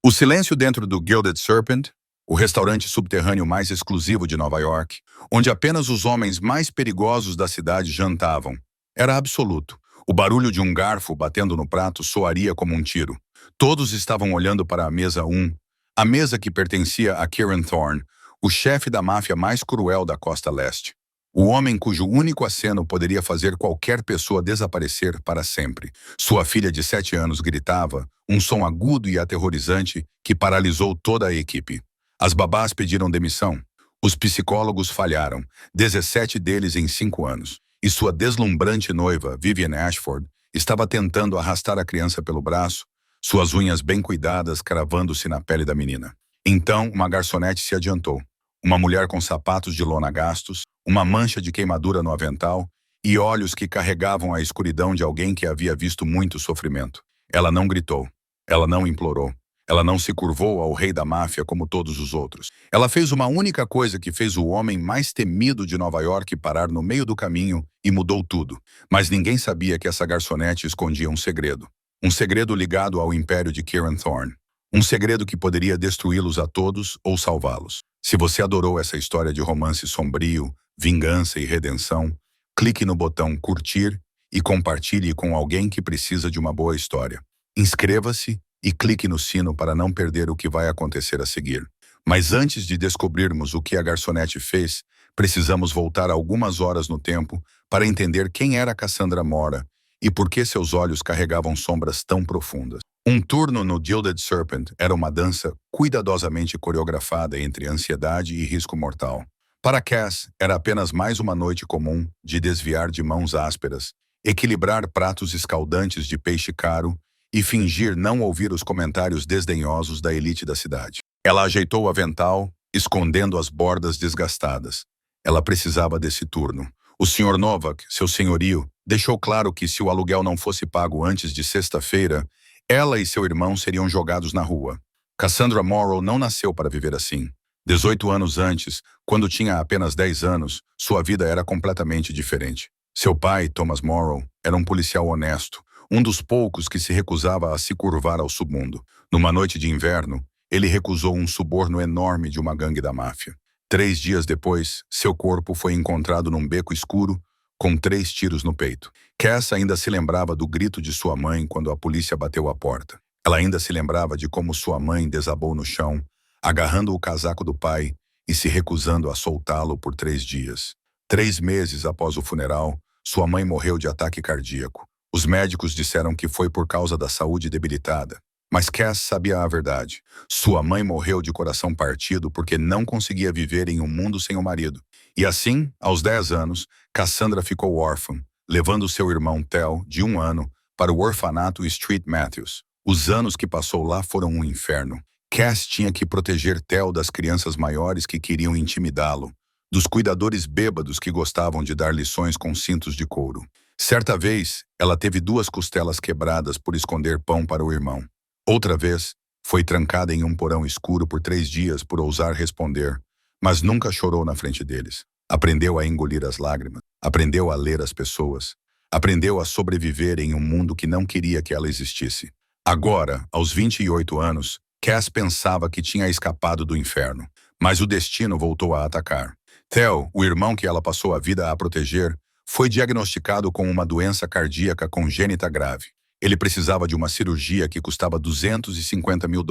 O silêncio dentro do Gilded Serpent, o restaurante subterrâneo mais exclusivo de Nova York, onde apenas os homens mais perigosos da cidade jantavam, era absoluto. O barulho de um garfo batendo no prato soaria como um tiro. Todos estavam olhando para a mesa 1, a mesa que pertencia a Kieran Thorne, o chefe da máfia mais cruel da costa leste. O homem cujo único aceno poderia fazer qualquer pessoa desaparecer para sempre. Sua filha de 7 anos gritava, um som agudo e aterrorizante que paralisou toda a equipe. As babás pediram demissão. Os psicólogos falharam, 17 deles em 5 anos. E sua deslumbrante noiva, Vivian Ashford, estava tentando arrastar a criança pelo braço, suas unhas bem cuidadas cravando-se na pele da menina. Então, uma garçonete se adiantou. Uma mulher com sapatos de lona gastos, uma mancha de queimadura no avental e olhos que carregavam a escuridão de alguém que havia visto muito sofrimento. Ela não gritou. Ela não implorou. Ela não se curvou ao rei da máfia como todos os outros. Ela fez uma única coisa que fez o homem mais temido de Nova York parar no meio do caminho e mudou tudo. Mas ninguém sabia que essa garçonete escondia um segredo. Um segredo ligado ao império de Kieran Thorne. Um segredo que poderia destruí-los a todos ou salvá-los. Se você adorou essa história de romance sombrio, vingança e redenção, clique no botão curtir e compartilhe com alguém que precisa de uma boa história. Inscreva-se e clique no sino para não perder o que vai acontecer a seguir. Mas antes de descobrirmos o que a garçonete fez, precisamos voltar algumas horas no tempo para entender quem era Cassandra Mora e por que seus olhos carregavam sombras tão profundas. Um turno no Gilded Serpent era uma dança cuidadosamente coreografada entre ansiedade e risco mortal. Para Cass, era apenas mais uma noite comum de desviar de mãos ásperas, equilibrar pratos escaldantes de peixe caro e fingir não ouvir os comentários desdenhosos da elite da cidade. Ela ajeitou o avental, escondendo as bordas desgastadas. Ela precisava desse turno. O Sr. Novak, seu senhorio, deixou claro que se o aluguel não fosse pago antes de sexta-feira, ela e seu irmão seriam jogados na rua. Cassandra Morrow não nasceu para viver assim. 18 anos antes, quando tinha apenas 10 anos, sua vida era completamente diferente. Seu pai, Thomas Morrow, era um policial honesto, um dos poucos que se recusava a se curvar ao submundo. Numa noite de inverno, ele recusou um suborno enorme de uma gangue da máfia. 3 dias depois, seu corpo foi encontrado num beco escuro, com 3 tiros no peito. Cass ainda se lembrava do grito de sua mãe quando a polícia bateu à porta. Ela ainda se lembrava de como sua mãe desabou no chão, agarrando o casaco do pai e se recusando a soltá-lo por 3 dias. 3 meses após o funeral, sua mãe morreu de ataque cardíaco. Os médicos disseram que foi por causa da saúde debilitada. Mas Cass sabia a verdade. Sua mãe morreu de coração partido porque não conseguia viver em um mundo sem o marido. E assim, aos 10 anos, Cassandra ficou órfã, levando seu irmão Theo, de 1 ano, para o orfanato Street Matthews. Os anos que passou lá foram um inferno. Cass tinha que proteger Theo das crianças maiores que queriam intimidá-lo, dos cuidadores bêbados que gostavam de dar lições com cintos de couro. Certa vez, ela teve 2 costelas quebradas por esconder pão para o irmão. Outra vez, foi trancada em um porão escuro por 3 dias por ousar responder, mas nunca chorou na frente deles. Aprendeu a engolir as lágrimas, aprendeu a ler as pessoas, aprendeu a sobreviver em um mundo que não queria que ela existisse. Agora, aos 28 anos, Cass pensava que tinha escapado do inferno, mas o destino voltou a atacar. Theo, o irmão que ela passou a vida a proteger, foi diagnosticado com uma doença cardíaca congênita grave. Ele precisava de uma cirurgia que custava $250 mil.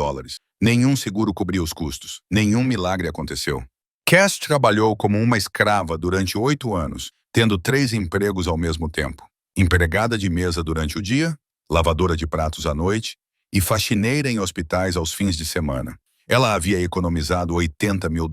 Nenhum seguro cobria os custos. Nenhum milagre aconteceu. Cass trabalhou como uma escrava durante 8 anos, tendo 3 empregos ao mesmo tempo. Empregada de mesa durante o dia, lavadora de pratos à noite e faxineira em hospitais aos fins de semana. Ela havia economizado $80 mil,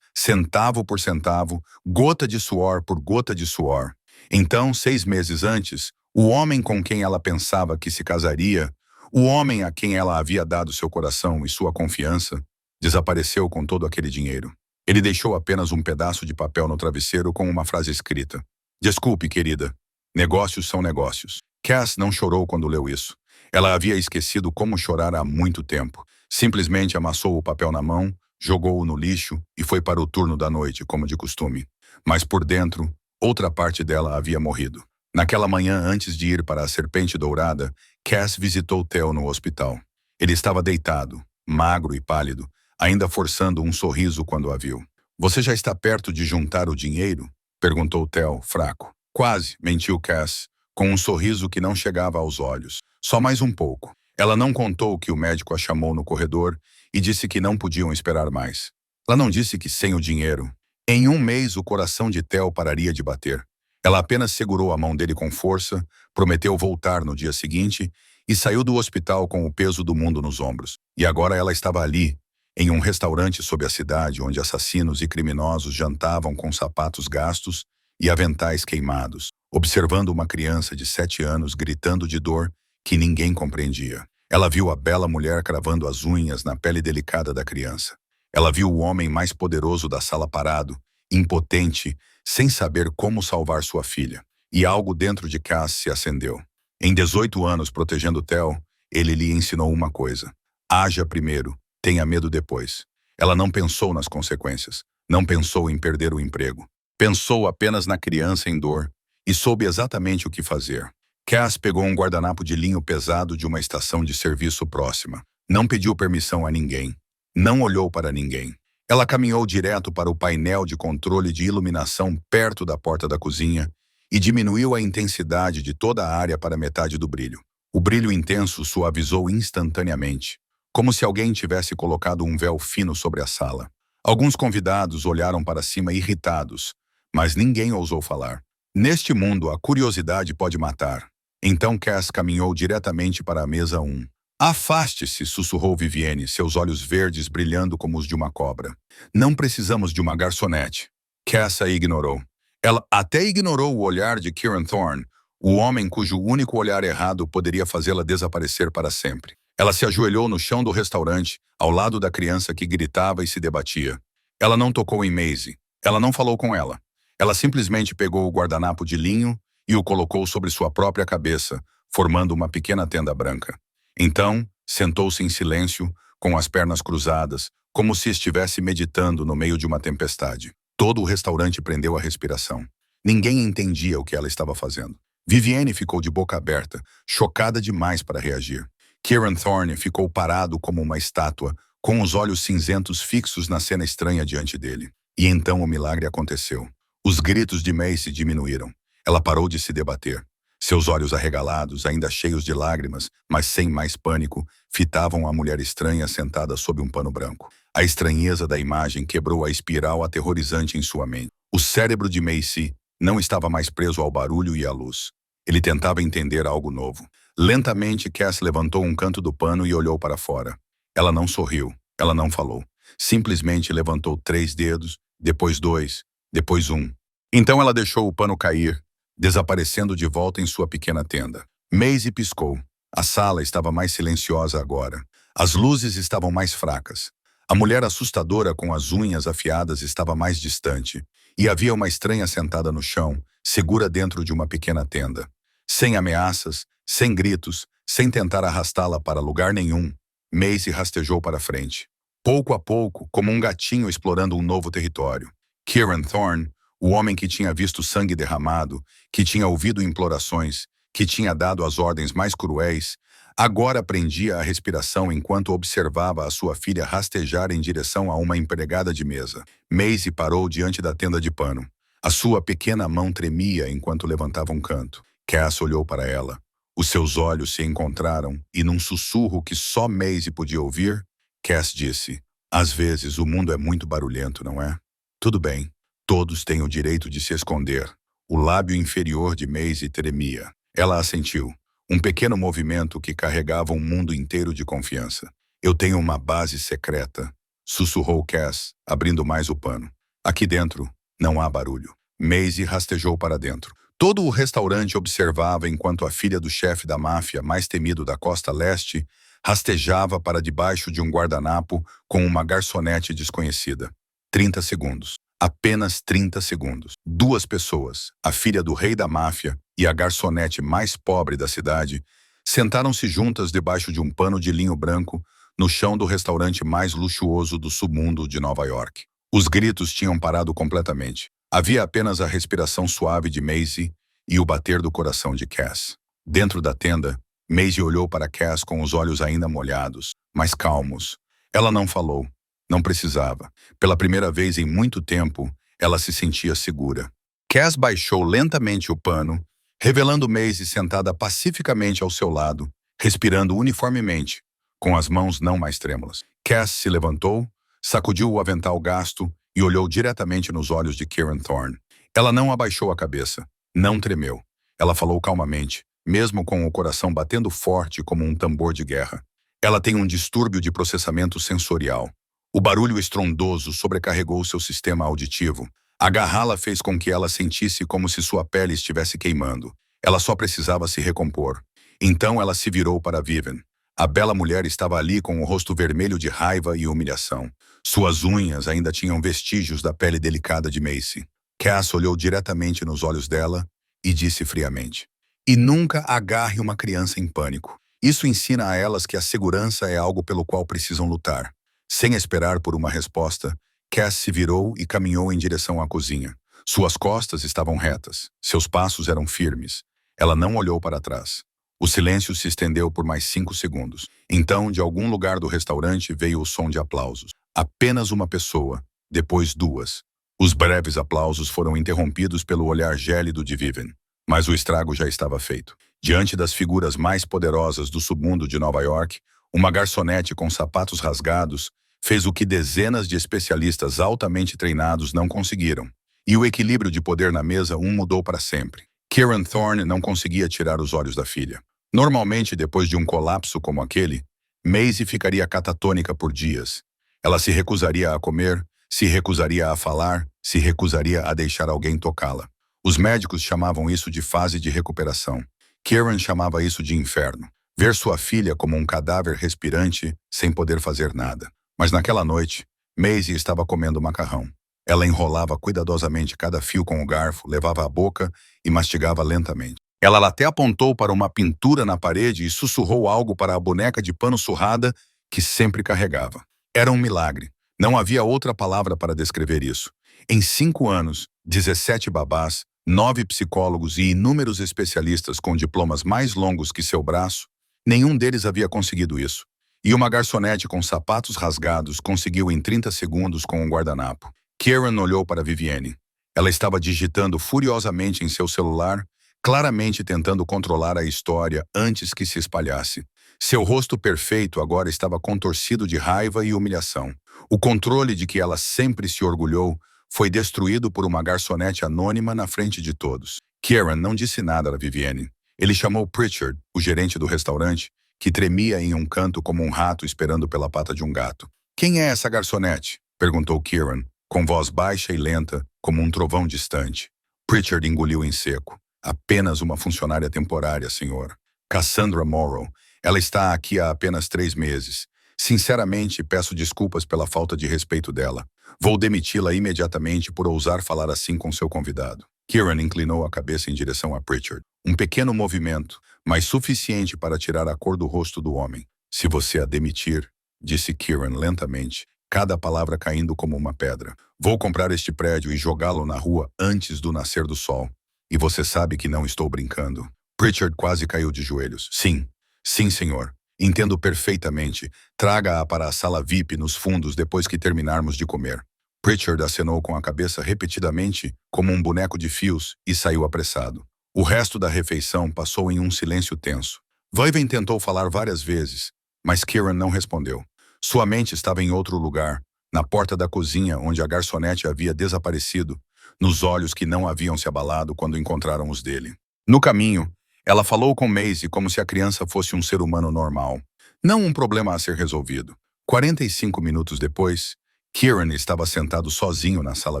centavo por centavo, gota de suor por gota de suor. Então, 6 meses antes, o homem com quem ela pensava que se casaria, o homem a quem ela havia dado seu coração e sua confiança, desapareceu com todo aquele dinheiro. Ele deixou apenas um pedaço de papel no travesseiro com uma frase escrita. Desculpe, querida. Negócios são negócios. Cass não chorou quando leu isso. Ela havia esquecido como chorar há muito tempo. Simplesmente amassou o papel na mão, jogou-o no lixo e foi para o turno da noite, como de costume. Mas por dentro, outra parte dela havia morrido. Naquela manhã, antes de ir para a Serpente Dourada, Cass visitou Theo no hospital. Ele estava deitado, magro e pálido, ainda forçando um sorriso quando a viu. Você já está perto de juntar o dinheiro? Perguntou Theo, fraco. Quase, mentiu Cass, com um sorriso que não chegava aos olhos. Só mais um pouco. Ela não contou que o médico a chamou no corredor e disse que não podiam esperar mais. Ela não disse que sem o dinheiro, em um mês o coração de Theo pararia de bater. Ela apenas segurou a mão dele com força, prometeu voltar no dia seguinte e saiu do hospital com o peso do mundo nos ombros. E agora ela estava ali, em um restaurante sob a cidade onde assassinos e criminosos jantavam com sapatos gastos e aventais queimados, observando uma criança de 7 anos gritando de dor que ninguém compreendia. Ela viu a bela mulher cravando as unhas na pele delicada da criança. Ela viu o homem mais poderoso da sala parado, impotente, sem saber como salvar sua filha. E algo dentro de Cass se acendeu. Em 18 anos protegendo Theo, ele lhe ensinou uma coisa. Haja primeiro, tenha medo depois. Ela não pensou nas consequências. Não pensou em perder o emprego. Pensou apenas na criança em dor e soube exatamente o que fazer. Cass pegou um guardanapo de linho pesado de uma estação de serviço próxima. Não pediu permissão a ninguém. Não olhou para ninguém. Ela caminhou direto para o painel de controle de iluminação perto da porta da cozinha e diminuiu a intensidade de toda a área para metade do brilho. O brilho intenso suavizou instantaneamente, como se alguém tivesse colocado um véu fino sobre a sala. Alguns convidados olharam para cima irritados, mas ninguém ousou falar. Neste mundo, a curiosidade pode matar. Então Cass caminhou diretamente para a mesa 1. Afaste-se, sussurrou Vivienne, seus olhos verdes brilhando como os de uma cobra. Não precisamos de uma garçonete. Cass a ignorou. Ela até ignorou o olhar de Kieran Thorne, o homem cujo único olhar errado poderia fazê-la desaparecer para sempre. Ela se ajoelhou no chão do restaurante, ao lado da criança que gritava e se debatia. Ela não tocou em Maisie. Ela não falou com ela. Ela simplesmente pegou o guardanapo de linho e o colocou sobre sua própria cabeça, formando uma pequena tenda branca. Então, sentou-se em silêncio, com as pernas cruzadas, como se estivesse meditando no meio de uma tempestade. Todo o restaurante prendeu a respiração. Ninguém entendia o que ela estava fazendo. Vivienne ficou de boca aberta, chocada demais para reagir. Kieran Thorne ficou parado como uma estátua, com os olhos cinzentos fixos na cena estranha diante dele. E então o milagre aconteceu. Os gritos de Maisie diminuíram. Ela parou de se debater. Seus olhos arregalados, ainda cheios de lágrimas, mas sem mais pânico, fitavam a mulher estranha sentada sob um pano branco. A estranheza da imagem quebrou a espiral aterrorizante em sua mente. O cérebro de Maisie não estava mais preso ao barulho e à luz. Ele tentava entender algo novo. Lentamente, Cass levantou um canto do pano e olhou para fora. Ela não sorriu. Ela não falou. Simplesmente levantou 3 dedos, depois 2, depois 1. Então ela deixou o pano cair, desaparecendo de volta em sua pequena tenda. Maisie piscou. A sala estava mais silenciosa agora. As luzes estavam mais fracas. A mulher assustadora com as unhas afiadas estava mais distante. E havia uma estranha sentada no chão, segura dentro de uma pequena tenda. Sem ameaças, sem gritos, sem tentar arrastá-la para lugar nenhum, Maisie rastejou para frente. Pouco a pouco, como um gatinho explorando um novo território. Kieran Thorne, o homem que tinha visto sangue derramado, que tinha ouvido implorações, que tinha dado as ordens mais cruéis, agora prendia a respiração enquanto observava a sua filha rastejar em direção a uma empregada de mesa. Maisie parou diante da tenda de pano. A sua pequena mão tremia enquanto levantava um canto. Cass olhou para ela. Os seus olhos se encontraram e, num sussurro que só Maisie podia ouvir, Cass disse: "Às vezes o mundo é muito barulhento, não é? Tudo bem. Todos têm o direito de se esconder." O lábio inferior de Maisie tremia. Ela assentiu. Um pequeno movimento que carregava um mundo inteiro de confiança. "Eu tenho uma base secreta", sussurrou Cass, abrindo mais o pano. "Aqui dentro não há barulho." Maisie rastejou para dentro. Todo o restaurante observava enquanto a filha do chefe da máfia mais temido da costa leste rastejava para debaixo de um guardanapo com uma garçonete desconhecida. 30 segundos. Apenas 30 segundos. 2 pessoas, a filha do rei da máfia e a garçonete mais pobre da cidade, sentaram-se juntas debaixo de um pano de linho branco no chão do restaurante mais luxuoso do submundo de Nova York. Os gritos tinham parado completamente. Havia apenas a respiração suave de Maisie e o bater do coração de Cass. Dentro da tenda, Maisie olhou para Cass com os olhos ainda molhados, mas calmos. Ela não falou. Não precisava. Pela primeira vez em muito tempo, ela se sentia segura. Cass baixou lentamente o pano, revelando Maisie sentada pacificamente ao seu lado, respirando uniformemente, com as mãos não mais trêmulas. Cass se levantou, sacudiu o avental gasto e olhou diretamente nos olhos de Kieran Thorne. Ela não abaixou a cabeça, não tremeu. Ela falou calmamente, mesmo com o coração batendo forte como um tambor de guerra. Ela tem um distúrbio de processamento sensorial. O barulho estrondoso sobrecarregou seu sistema auditivo. Agarrá-la fez com que ela sentisse como se sua pele estivesse queimando. Ela só precisava se recompor. Então ela se virou para Vivian. A bela mulher estava ali com o rosto vermelho de raiva e humilhação. Suas unhas ainda tinham vestígios da pele delicada de Macy. Cass olhou diretamente nos olhos dela e disse friamente: "E nunca agarre uma criança em pânico. Isso ensina a elas que a segurança é algo pelo qual precisam lutar." Sem esperar por uma resposta, Cass se virou e caminhou em direção à cozinha. Suas costas estavam retas, seus passos eram firmes. Ela não olhou para trás. O silêncio se estendeu por mais 5 segundos. Então, de algum lugar do restaurante veio o som de aplausos. Apenas uma pessoa, depois 2. Os breves aplausos foram interrompidos pelo olhar gélido de Vivian. Mas o estrago já estava feito. Diante das figuras mais poderosas do submundo de Nova York, uma garçonete com sapatos rasgados fez o que dezenas de especialistas altamente treinados não conseguiram. E o equilíbrio de poder na mesa mudou para sempre. Kieran Thorne não conseguia tirar os olhos da filha. Normalmente, depois de um colapso como aquele, Maisie ficaria catatônica por dias. Ela se recusaria a comer, se recusaria a falar, se recusaria a deixar alguém tocá-la. Os médicos chamavam isso de fase de recuperação. Kieran chamava isso de inferno. Ver sua filha como um cadáver respirante sem poder fazer nada. Mas naquela noite, Maisie estava comendo macarrão. Ela enrolava cuidadosamente cada fio com o garfo, levava à boca e mastigava lentamente. Ela até apontou para uma pintura na parede e sussurrou algo para a boneca de pano surrada que sempre carregava. Era um milagre. Não havia outra palavra para descrever isso. Em 5 anos, 17 babás, 9 psicólogos e inúmeros especialistas com diplomas mais longos que seu braço, nenhum deles havia conseguido isso. E uma garçonete com sapatos rasgados conseguiu em 30 segundos com um guardanapo. Kieran olhou para Vivienne. Ela estava digitando furiosamente em seu celular, claramente tentando controlar a história antes que se espalhasse. Seu rosto perfeito agora estava contorcido de raiva e humilhação. O controle de que ela sempre se orgulhou foi destruído por uma garçonete anônima na frente de todos. Kieran não disse nada a Vivienne. Ele chamou Pritchard, o gerente do restaurante, que tremia em um canto como um rato esperando pela pata de um gato. "Quem é essa garçonete?" perguntou Kieran, com voz baixa e lenta, como um trovão distante. Pritchard engoliu em seco. "Apenas uma funcionária temporária, senhor. Cassandra Morrow. Ela está aqui há apenas 3 meses. Sinceramente, peço desculpas pela falta de respeito dela. Vou demiti-la imediatamente por ousar falar assim com seu convidado." Kieran inclinou a cabeça em direção a Pritchard. Um pequeno movimento, mas suficiente para tirar a cor do rosto do homem. "Se você a demitir", disse Kieran lentamente, cada palavra caindo como uma pedra, "vou comprar este prédio e jogá-lo na rua antes do nascer do sol. E você sabe que não estou brincando." Pritchard quase caiu de joelhos. "Sim, sim, senhor. Entendo perfeitamente. Traga-a para a sala VIP nos fundos depois que terminarmos de comer." Pritchard acenou com a cabeça repetidamente, como um boneco de fios, e saiu apressado. O resto da refeição passou em um silêncio tenso. Vivian tentou falar várias vezes, mas Kieran não respondeu. Sua mente estava em outro lugar, na porta da cozinha onde a garçonete havia desaparecido, nos olhos que não haviam se abalado quando encontraram os dele. No caminho, ela falou com Maisie como se a criança fosse um ser humano normal, não um problema a ser resolvido. 45 minutos depois, Kieran estava sentado sozinho na sala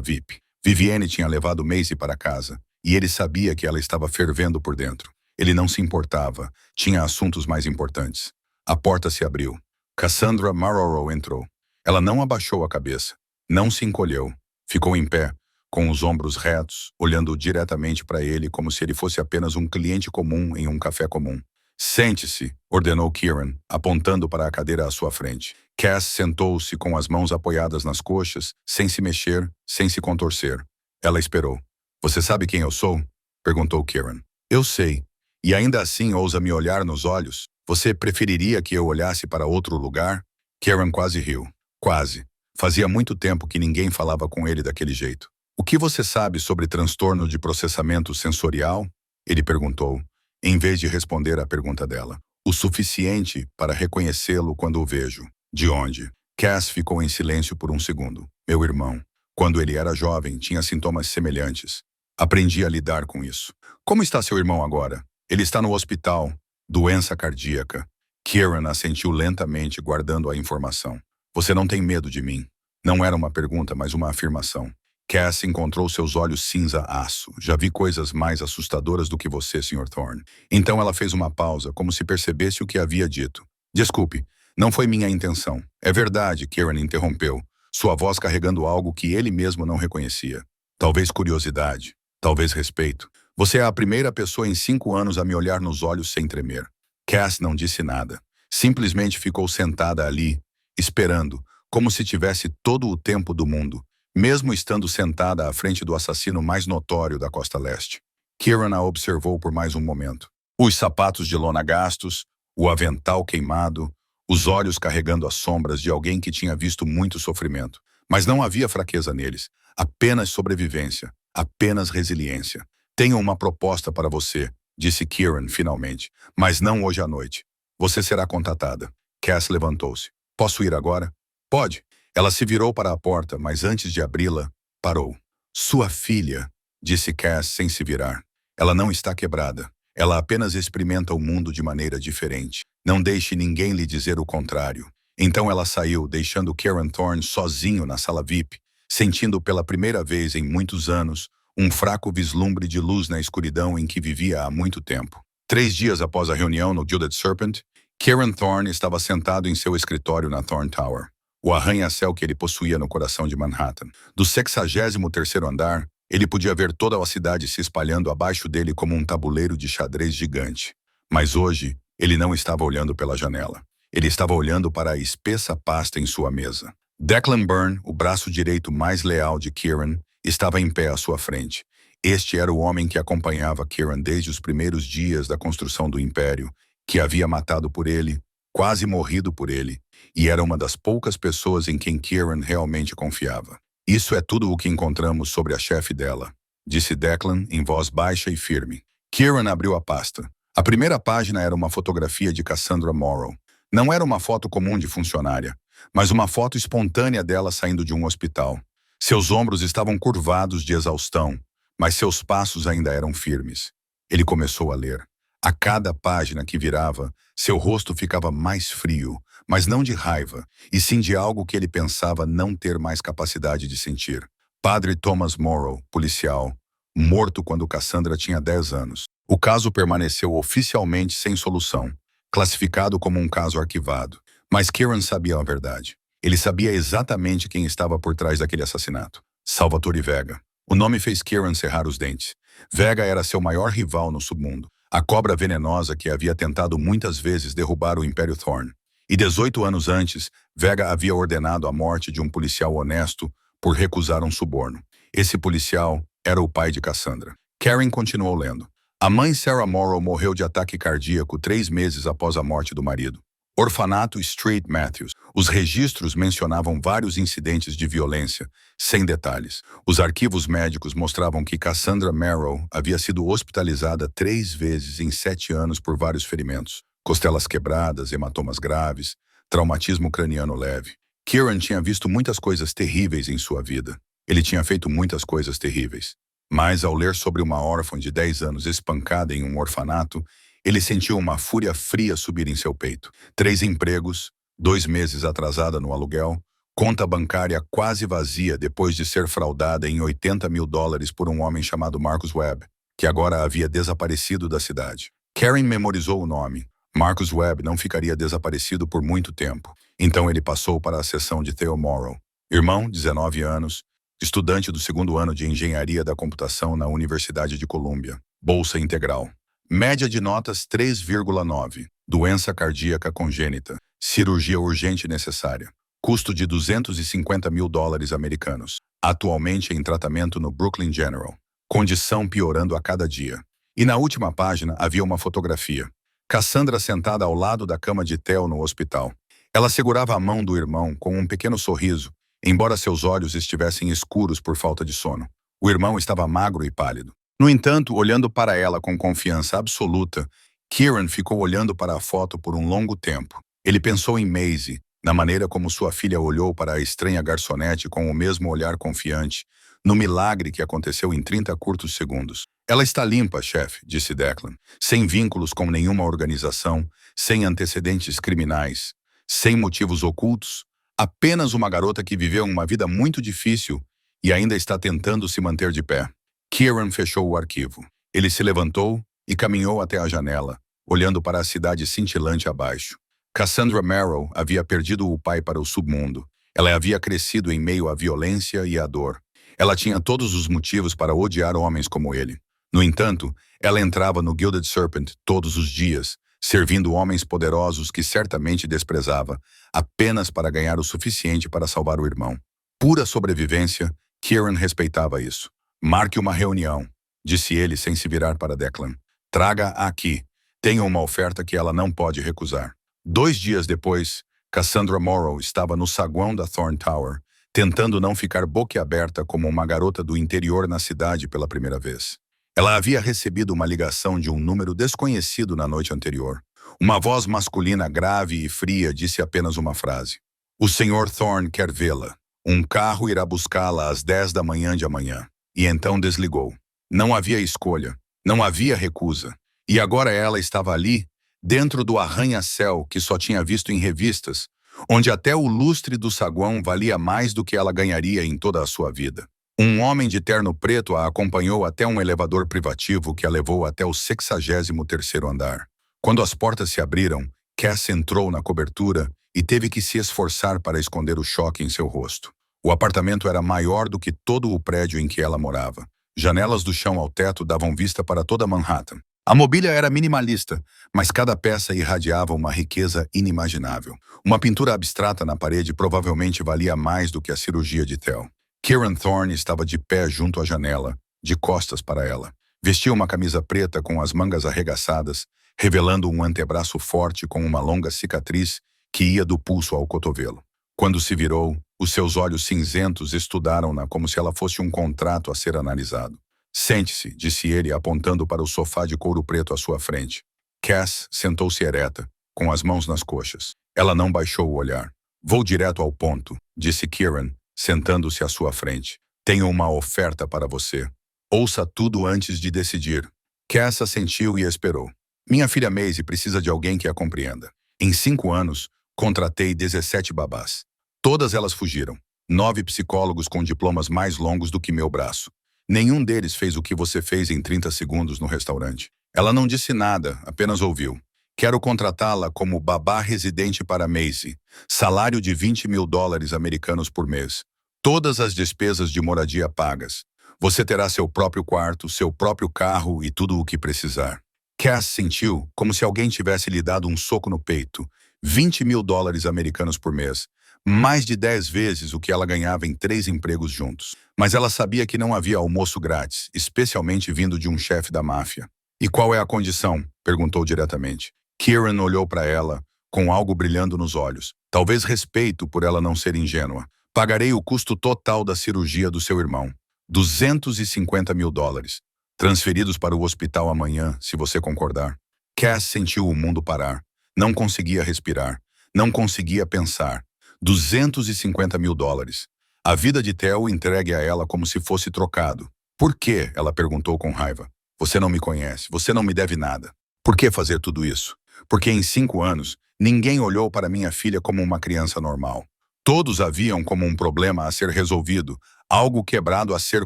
VIP. Vivienne tinha levado Maisie para casa, e ele sabia que ela estava fervendo por dentro. Ele não se importava, tinha assuntos mais importantes. A porta se abriu. Cassandra Morrow entrou. Ela não abaixou a cabeça, não se encolheu. Ficou em pé, com os ombros retos, olhando diretamente para ele como se ele fosse apenas um cliente comum em um café comum. "Sente-se", ordenou Kieran, apontando para a cadeira à sua frente. Cass sentou-se com as mãos apoiadas nas coxas, sem se mexer, sem se contorcer. Ela esperou. "Você sabe quem eu sou?" perguntou Kieran. "Eu sei. E ainda assim ousa me olhar nos olhos? Você preferiria que eu olhasse para outro lugar?" Karen quase riu. Quase. Fazia muito tempo que ninguém falava com ele daquele jeito. O que você sabe sobre transtorno de processamento sensorial? Ele perguntou, em vez de responder à pergunta dela. O suficiente para reconhecê-lo quando o vejo. De onde? Cass ficou em silêncio por um segundo. Meu irmão. Quando ele era jovem, tinha sintomas semelhantes. Aprendi a lidar com isso. Como está seu irmão agora? Ele está no hospital. Doença cardíaca. Kieran assentiu lentamente, guardando a informação. Você não tem medo de mim? Não era uma pergunta, mas uma afirmação. Cass encontrou seus olhos cinza-aço. Já vi coisas mais assustadoras do que você, Sr. Thorne. Então ela fez uma pausa, como se percebesse o que havia dito. Desculpe, não foi minha intenção. É verdade, Kieran interrompeu, sua voz carregando algo que ele mesmo não reconhecia. Talvez curiosidade, talvez respeito. Você é a primeira pessoa em 5 anos a me olhar nos olhos sem tremer. Cass não disse nada. Simplesmente ficou sentada ali, esperando, como se tivesse todo o tempo do mundo, mesmo estando sentada à frente do assassino mais notório da Costa Leste. Kieran a observou por mais um momento. Os sapatos de lona gastos, o avental queimado, os olhos carregando as sombras de alguém que tinha visto muito sofrimento. Mas não havia fraqueza neles, apenas sobrevivência, apenas resiliência. Tenho uma proposta para você, disse Kieran finalmente, mas não hoje à noite. Você será contatada. Cass levantou-se. Posso ir agora? Pode. Ela se virou para a porta, mas antes de abri-la, parou. Sua filha, disse Cass sem se virar. Ela não está quebrada. Ela apenas experimenta o mundo de maneira diferente. Não deixe ninguém lhe dizer o contrário. Então ela saiu, deixando Kieran Thorne sozinho na sala VIP, sentindo pela primeira vez em muitos anos um fraco vislumbre de luz na escuridão em que vivia há muito tempo. 3 dias após a reunião no Gilded Serpent, Kieran Thorne estava sentado em seu escritório na Thorne Tower, o arranha-céu que ele possuía no coração de Manhattan. Do 63º andar, ele podia ver toda a cidade se espalhando abaixo dele como um tabuleiro de xadrez gigante. Mas hoje, ele não estava olhando pela janela. Ele estava olhando para a espessa pasta em sua mesa. Declan Byrne, o braço direito mais leal de Kieran, estava em pé à sua frente. Este era o homem que acompanhava Kieran desde os primeiros dias da construção do Império, que havia matado por ele, quase morrido por ele, e era uma das poucas pessoas em quem Kieran realmente confiava. Isso é tudo o que encontramos sobre a chefe dela, disse Declan em voz baixa e firme. Kieran abriu a pasta. A primeira página era uma fotografia de Cassandra Morrow. Não era uma foto comum de funcionária, mas uma foto espontânea dela saindo de um hospital. Seus ombros estavam curvados de exaustão, mas seus passos ainda eram firmes. Ele começou a ler. A cada página que virava, seu rosto ficava mais frio, mas não de raiva, e sim de algo que ele pensava não ter mais capacidade de sentir. Padre Thomas Morrow, policial, morto quando Cassandra tinha 10 anos. O caso permaneceu oficialmente sem solução, classificado como um caso arquivado. Mas Kieran sabia a verdade. Ele sabia exatamente quem estava por trás daquele assassinato. Salvatore Vega. O nome fez Kieran cerrar os dentes. Vega era seu maior rival no submundo. A cobra venenosa que havia tentado muitas vezes derrubar o Império Thorne. E 18 anos antes, Vega havia ordenado a morte de um policial honesto por recusar um suborno. Esse policial era o pai de Cassandra. Karen continuou lendo. A mãe Sarah Morrow morreu de ataque cardíaco 3 meses após a morte do marido. Orfanato Street Matthews. Os registros mencionavam vários incidentes de violência, sem detalhes. Os arquivos médicos mostravam que Cassandra Morrow havia sido hospitalizada 3 vezes em 7 anos por vários ferimentos. Costelas quebradas, hematomas graves, traumatismo craniano leve. Kieran tinha visto muitas coisas terríveis em sua vida. Ele tinha feito muitas coisas terríveis. Mas ao ler sobre uma órfã de 10 anos espancada em um orfanato, ele sentiu uma fúria fria subir em seu peito. 3 empregos, 2 meses atrasada no aluguel, conta bancária quase vazia depois de ser fraudada em $80 mil por um homem chamado Marcus Webb, que agora havia desaparecido da cidade. Karen memorizou o nome. Marcus Webb não ficaria desaparecido por muito tempo. Então ele passou para a seção de Theo Morrow. Irmão, 19 anos, estudante do 2º ano de Engenharia da Computação na Universidade de Colômbia. Bolsa integral. Média de notas 3,9. Doença cardíaca congênita. Cirurgia urgente necessária. Custo de $250 mil americanos. Atualmente em tratamento no Brooklyn General. Condição piorando a cada dia. E na última página havia uma fotografia. Cassandra sentada ao lado da cama de Theo no hospital. Ela segurava a mão do irmão com um pequeno sorriso, embora seus olhos estivessem escuros por falta de sono. O irmão estava magro e pálido. No entanto, olhando para ela com confiança absoluta, Kieran ficou olhando para a foto por um longo tempo. Ele pensou em Maisie, na maneira como sua filha olhou para a estranha garçonete com o mesmo olhar confiante, no milagre que aconteceu em 30 curtos segundos. Ela está limpa, chefe, disse Declan, sem vínculos com nenhuma organização, sem antecedentes criminais, sem motivos ocultos, apenas uma garota que viveu uma vida muito difícil e ainda está tentando se manter de pé. Kieran fechou o arquivo. Ele se levantou e caminhou até a janela, olhando para a cidade cintilante abaixo. Cassandra Merrill havia perdido o pai para o submundo. Ela havia crescido em meio à violência e à dor. Ela tinha todos os motivos para odiar homens como ele. No entanto, ela entrava no Gilded Serpent todos os dias, servindo homens poderosos que certamente desprezava, apenas para ganhar o suficiente para salvar o irmão. Pura sobrevivência, Kieran respeitava isso. Marque uma reunião, disse ele sem se virar para Declan. Traga-a aqui. Tenho uma oferta que ela não pode recusar. 2 dias depois, Cassandra Morrow estava no saguão da Thorn Tower, tentando não ficar boquiaberta como uma garota do interior na cidade pela primeira vez. Ela havia recebido uma ligação de um número desconhecido na noite anterior. Uma voz masculina grave e fria disse apenas uma frase. O Sr. Thorn quer vê-la. Um carro irá buscá-la às 10 da manhã de amanhã. E então desligou. Não havia escolha. Não havia recusa. E agora ela estava ali, dentro do arranha-céu que só tinha visto em revistas, onde até o lustre do saguão valia mais do que ela ganharia em toda a sua vida. Um homem de terno preto a acompanhou até um elevador privativo que a levou até o 63º andar. Quando as portas se abriram, Cass entrou na cobertura e teve que se esforçar para esconder o choque em seu rosto. O apartamento era maior do que todo o prédio em que ela morava. Janelas do chão ao teto davam vista para toda Manhattan. A mobília era minimalista, mas cada peça irradiava uma riqueza inimaginável. Uma pintura abstrata na parede provavelmente valia mais do que a cirurgia de Theo. Kieran Thorne estava de pé junto à janela, de costas para ela. Vestia uma camisa preta com as mangas arregaçadas, revelando um antebraço forte com uma longa cicatriz que ia do pulso ao cotovelo. Quando se virou, os seus olhos cinzentos estudaram-na como se ela fosse um contrato a ser analisado. Sente-se, disse ele, apontando para o sofá de couro preto à sua frente. Cass sentou-se ereta, com as mãos nas coxas. Ela não baixou o olhar. Vou direto ao ponto, disse Kieran, sentando-se à sua frente. Tenho uma oferta para você. Ouça tudo antes de decidir. Cass assentiu e esperou. Minha filha Maisie precisa de alguém que a compreenda. Em 5 anos, contratei 17 babás. Todas elas fugiram. 9 psicólogos com diplomas mais longos do que meu braço. Nenhum deles fez o que você fez em 30 segundos no restaurante. Ela não disse nada, apenas ouviu. Quero contratá-la como babá residente para Maisie. Salário de $20.000 americanos por mês. Todas as despesas de moradia pagas. Você terá seu próprio quarto, seu próprio carro e tudo o que precisar. Cass sentiu como se alguém tivesse lhe dado um soco no peito. $20.000 americanos por mês. Mais de 10 vezes o que ela ganhava em 3 empregos juntos. Mas ela sabia que não havia almoço grátis, especialmente vindo de um chefe da máfia. E qual é a condição? Perguntou diretamente. Kieran olhou para ela, com algo brilhando nos olhos. Talvez respeito por ela não ser ingênua. Pagarei o custo total da cirurgia do seu irmão. $250.000. Transferidos para o hospital amanhã, se você concordar. Cass sentiu o mundo parar. Não conseguia respirar. Não conseguia pensar. $250.000. A vida de Theo entregue a ela como se fosse trocado. Por quê? Ela perguntou com raiva. Você não me conhece. Você não me deve nada. Por que fazer tudo isso? Porque em 5 anos, ninguém olhou para minha filha como uma criança normal. Todos a viam como um problema a ser resolvido, algo quebrado a ser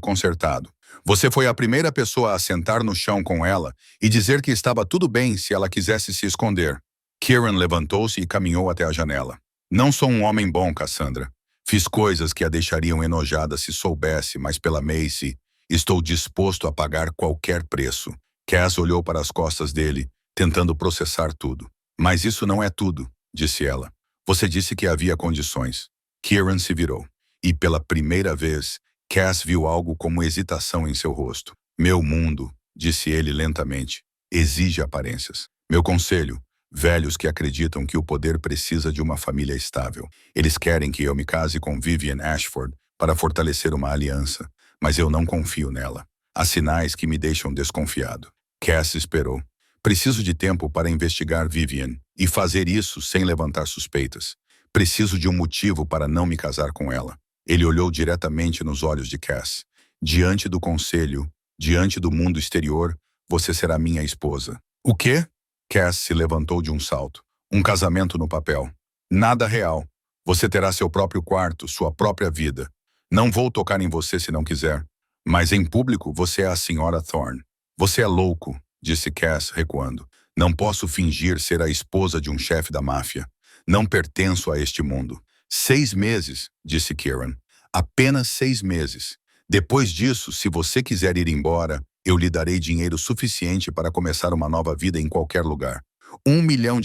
consertado. Você foi a primeira pessoa a sentar no chão com ela e dizer que estava tudo bem se ela quisesse se esconder. Kieran levantou-se e caminhou até a janela. Não sou um homem bom, Cassandra. Fiz coisas que a deixariam enojada se soubesse, mas pela Maisie, estou disposto a pagar qualquer preço. Cass olhou para as costas dele, tentando processar tudo. Mas isso não é tudo, disse ela. Você disse que havia condições. Kieran se virou. E pela primeira vez, Cass viu algo como hesitação em seu rosto. Meu mundo, disse ele lentamente, exige aparências. Meu conselho, Velhos que acreditam que o poder precisa de uma família estável. Eles querem que eu me case com Vivian Ashford para fortalecer uma aliança, mas eu não confio nela. Há sinais que me deixam desconfiado. Cass esperou. Preciso de tempo para investigar Vivian e fazer isso sem levantar suspeitas. Preciso de um motivo para não me casar com ela. Ele olhou diretamente nos olhos de Cass. Diante do conselho, diante do mundo exterior, você será minha esposa. O quê? Cass se levantou de um salto. Um casamento no papel. Nada real. Você terá seu próprio quarto, sua própria vida. Não vou tocar em você se não quiser. Mas em público você é a senhora Thorne. Você é louco, disse Cass, recuando. Não posso fingir ser a esposa de um chefe da máfia. Não pertenço a este mundo. 6 meses, disse Kieran. Apenas 6 meses. Depois disso, se você quiser ir embora, eu lhe darei dinheiro suficiente para começar uma nova vida em qualquer lugar. $1 milhão